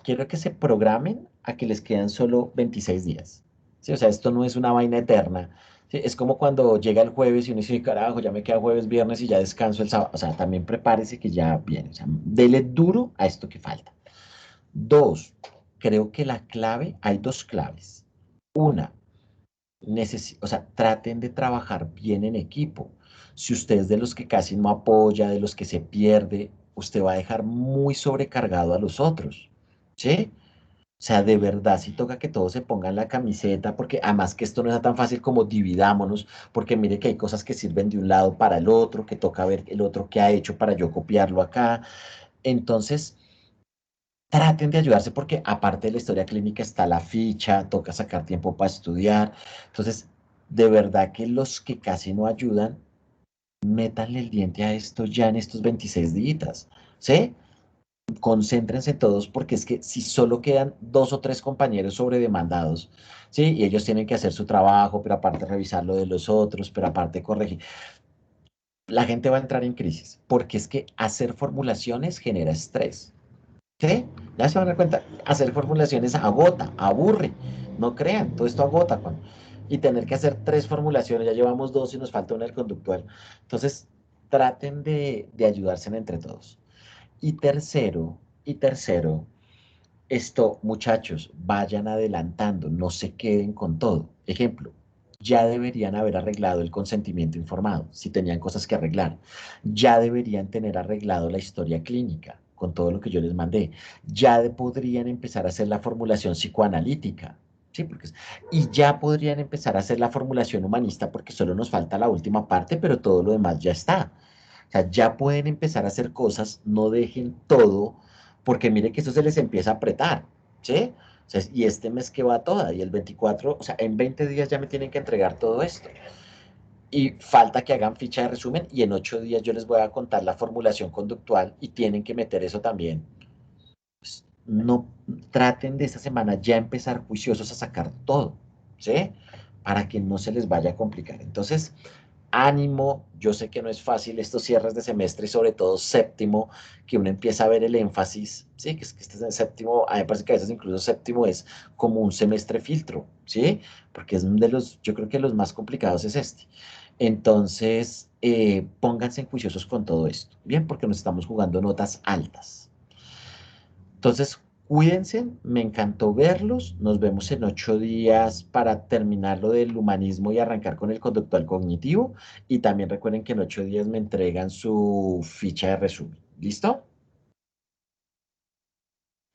quiero que se programen a que les quedan solo 26 días. ¿Sí? O sea, esto no es una vaina eterna. ¿Sí? Es como cuando llega el jueves y uno dice, carajo, ya me queda jueves, viernes y ya descanso el sábado. O sea, también prepárese que ya viene. O sea, dele duro a esto que falta. Dos, creo que la clave, hay dos claves. Una, o sea, traten de trabajar bien en equipo. Si usted es de los que casi no apoya, de los que se pierde, usted va a dejar muy sobrecargado a los otros. ¿Sí? O sea, de verdad, sí toca que todos se pongan la camiseta, porque además que esto no es tan fácil como dividámonos, porque mire que hay cosas que sirven de un lado para el otro, que toca ver el otro qué ha hecho para yo copiarlo acá. Entonces, traten de ayudarse porque aparte de la historia clínica está la ficha, toca sacar tiempo para estudiar. Entonces, de verdad que los que casi no ayudan, métanle el diente a esto ya en estos 26 días, ¿sí? Concéntrense todos porque es que si solo quedan dos o tres compañeros sobredemandados, ¿sí? Y ellos tienen que hacer su trabajo, pero aparte revisar lo de los otros, pero aparte corregir, la gente va a entrar en crisis porque es que hacer formulaciones genera estrés. ¿Sí? Ya se van a dar cuenta, hacer formulaciones agota, aburre, no crean, todo esto agota, Juan. Y tener que hacer tres formulaciones, ya llevamos dos y nos falta una del conductual. Entonces, traten de ayudarse entre todos. Y tercero, esto, muchachos, vayan adelantando, no se queden con todo. Ejemplo, ya deberían haber arreglado el consentimiento informado, si tenían cosas que arreglar. Ya deberían tener arreglado la historia clínica, con todo lo que yo les mandé. Podrían empezar a hacer la formulación psicoanalítica, ¿sí? Y ya podrían empezar a hacer la formulación humanista, porque solo nos falta la última parte, pero todo lo demás ya está. O sea, ya pueden empezar a hacer cosas, no dejen todo porque mire que esto se les empieza a apretar, ¿sí? O sea, y este mes que va toda, y el 24, o sea, en 20 días ya me tienen que entregar todo esto. Y falta que hagan ficha de resumen y en 8 días yo les voy a contar la formulación conductual y tienen que meter eso también. Pues, no traten de esta semana ya empezar juiciosos a sacar todo, ¿sí? Para que no se les vaya a complicar. Entonces, ánimo, yo sé que no es fácil estos cierres de semestre y sobre todo séptimo, que uno empieza a ver el énfasis, ¿sí? Que es que este es el séptimo, a mí me parece que a veces incluso séptimo es como un semestre filtro, ¿sí? Porque es uno de los, yo creo que los más complicados es este. Entonces, pónganse juiciosos con todo esto, ¿bien? Porque nos estamos jugando notas altas. Entonces, cuídense, me encantó verlos. Nos vemos en 8 días para terminar lo del humanismo y arrancar con el conductual cognitivo. Y también recuerden que en 8 días me entregan su ficha de resumen. ¿Listo?